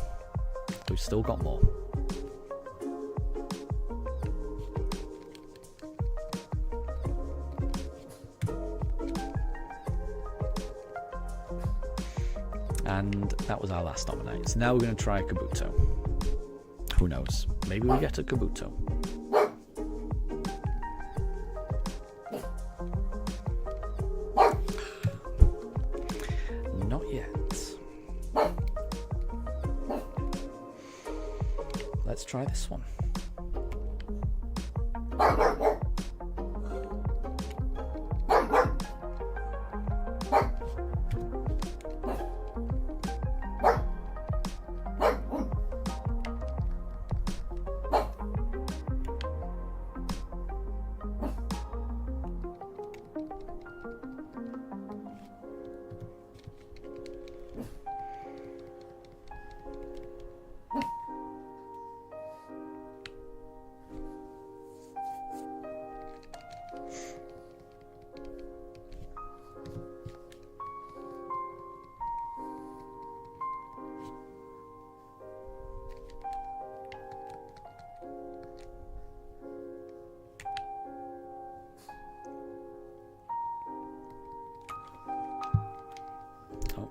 And that was our last Omanite. So now we're going to try a Kabuto. Who knows? Maybe we get a Kabuto. Not yet. Let's try this one.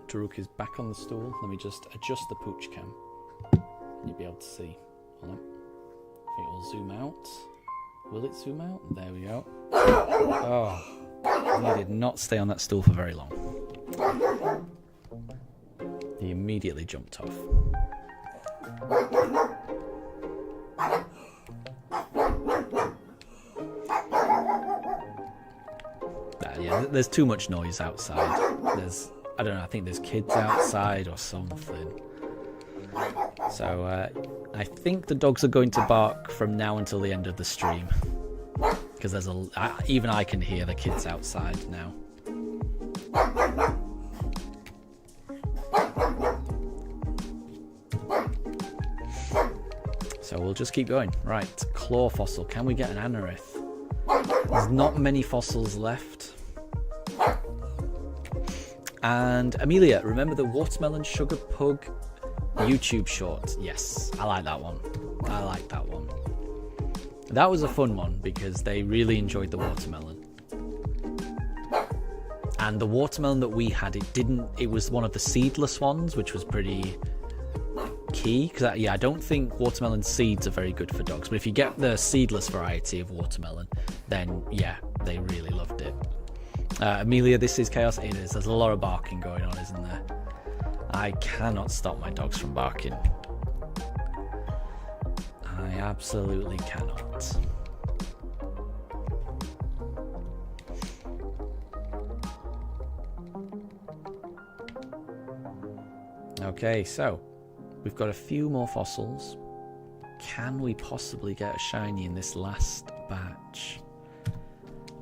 Daruk is back on the stool. Let me just adjust the pooch cam. you'll be able to see. Hold on. I think it will zoom out. Will it zoom out? There we go. Oh, he did not stay on that stool for very long. He immediately jumped off. Yeah, there's too much noise outside. I don't know, I think there's kids outside or something. So I think the dogs are going to bark from now until the end of the stream. Because even I can hear the kids outside now. So we'll just keep going. Right, claw fossil. Can we get an anorith? There's not many fossils left. And Amelia, remember the watermelon sugar pug YouTube short? Yes, I like that one. I like that one. That was a fun one because they really enjoyed the watermelon. And the watermelon that we had, it was one of the seedless ones, which was pretty key. Because I don't think watermelon seeds are very good for dogs. But if you get the seedless variety of watermelon, then yeah, they really loved it. Amelia, this is chaos. It is. There's a lot of barking going on, isn't there? I cannot stop my dogs from barking. I absolutely cannot. Okay, so we've got a few more fossils. Can we possibly get a shiny in this last batch?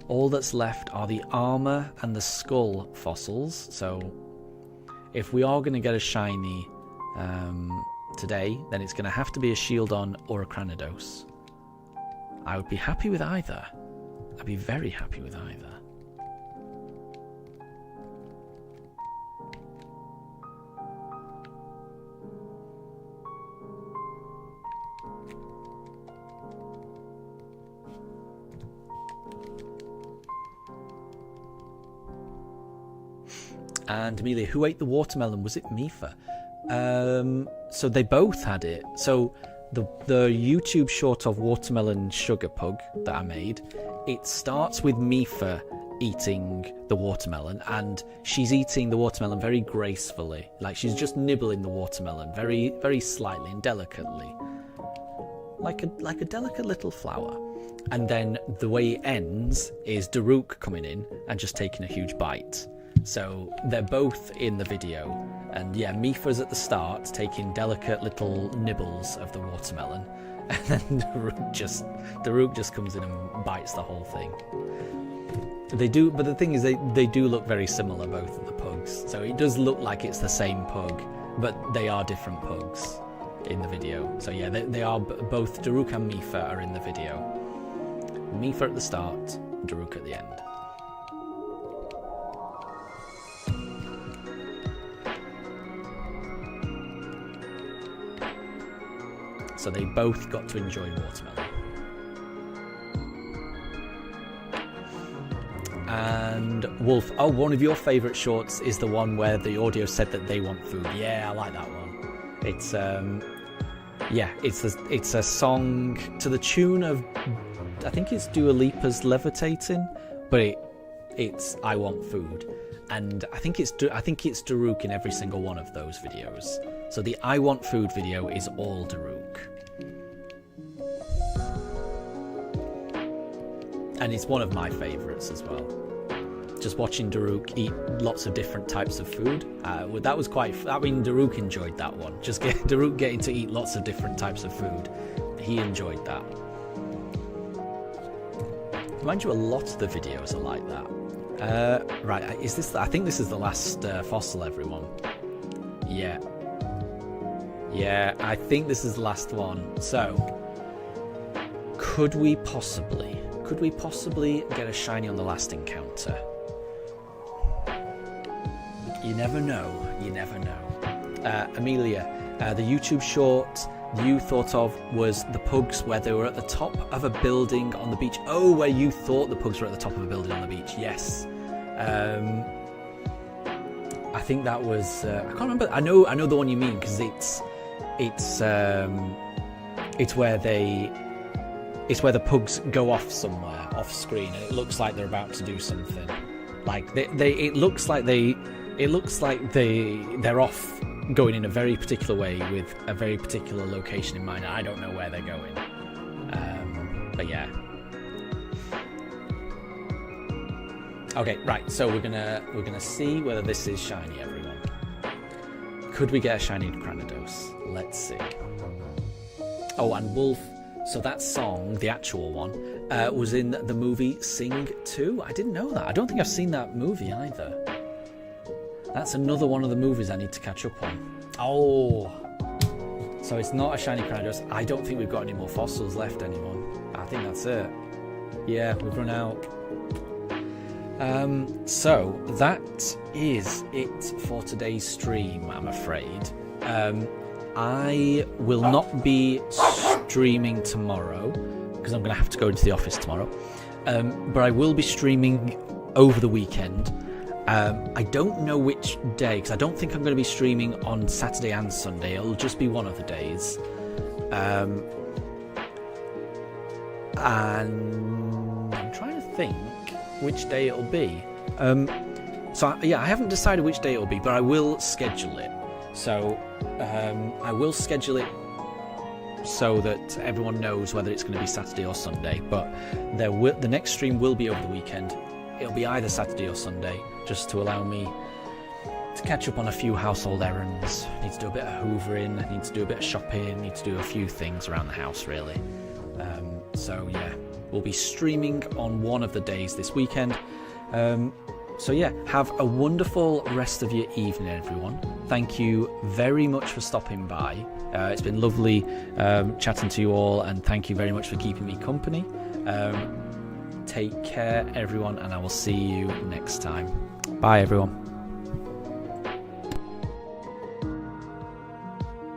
All that's left are the armor and the skull fossils. So if we are going to get a shiny today, then it's going to have to be a Shieldon or a Cranidos. I would be happy with either. I'd be very happy with either. And Amelia, who ate the watermelon? Was it Mifa? So they both had it. So the YouTube short of Watermelon Sugar Pug that I made, it starts with Mifa eating the watermelon, and she's eating the watermelon very gracefully. Like she's just nibbling the watermelon very, very slightly and delicately. Like a delicate little flower. And then the way it ends is Daruk coming in and just taking a huge bite. So they're both in the video, and yeah, Mifa's at the start taking delicate little nibbles of the watermelon, and then Daruk just comes in and bites the whole thing. They do, but the thing is, they do look very similar, both of the pugs. So it does look like it's the same pug, but they are different pugs in the video. So yeah, they are both Daruk and Mifa are in the video. Mifa at the start, Daruk at the end. So they both got to enjoy watermelon. And Wolf, oh, one of your favourite shorts is the one where the audio said that they want food. Yeah, I like that one. It's yeah, it's a song to the tune of, I think it's Dua Lipa's Levitating, but it's I Want Food. And I think it's Daruk in every single one of those videos. So the I Want Food video is all Daruk. And it's one of my favourites as well. Just watching Daruk eat lots of different types of food. That was quite... I mean, Daruk enjoyed that one. Just Daruk getting to eat lots of different types of food. He enjoyed that. Mind you, a lot of the videos are like that. Right, is this? I think this is the last fossil, everyone. Yeah. Yeah, I think this is the last one. So, could we possibly get a shiny on the last encounter? You never know. You never know. Amelia, the YouTube short you thought of was the pugs where they were at the top of a building on the beach. Oh, where you thought the pugs were at the top of a building on the beach. Yes. I think that was... I can't remember. I know the one you mean, because it's where the pugs go off somewhere off screen, and it looks like they're about to do something. Like it looks like they're off going in a very particular way with a very particular location in mind. I don't know where they're going, but yeah. Okay, right. So we're gonna see whether this is shiny, everyone. Could we get a shiny Cranidos? Let's see. Oh, and Wolf. So that song, the actual one, was in the movie Sing 2. I didn't know that. I don't think I've seen that movie either. That's another one of the movies I need to catch up on. Oh. So it's not a shiny Cranidos. I don't think we've got any more fossils left anymore. I think that's it. Yeah, we've run out. So that is it for today's stream, I'm afraid. I will not be streaming tomorrow because I'm going to have to go into the office tomorrow. But I will be streaming over the weekend. I don't know which day, because I don't think I'm going to be streaming on Saturday and Sunday. It'll just be one of the days. And I'm trying to think which day it'll be. I haven't decided which day it'll be, but I will schedule it. So I will schedule it so that everyone knows whether it's going to be Saturday or Sunday. But the next stream will be over the weekend. It'll be either Saturday or Sunday, just to allow me to catch up on a few household errands. I need to do a bit of hoovering, I need to do a bit of shopping, I need to do a few things around the house, really. So yeah, we'll be streaming on one of the days this weekend. So yeah, have a wonderful rest of your evening, everyone. Thank you very much for stopping by. It's been lovely chatting to you all, and thank you very much for keeping me company. Take care, everyone, and I will see you next time. Bye, everyone.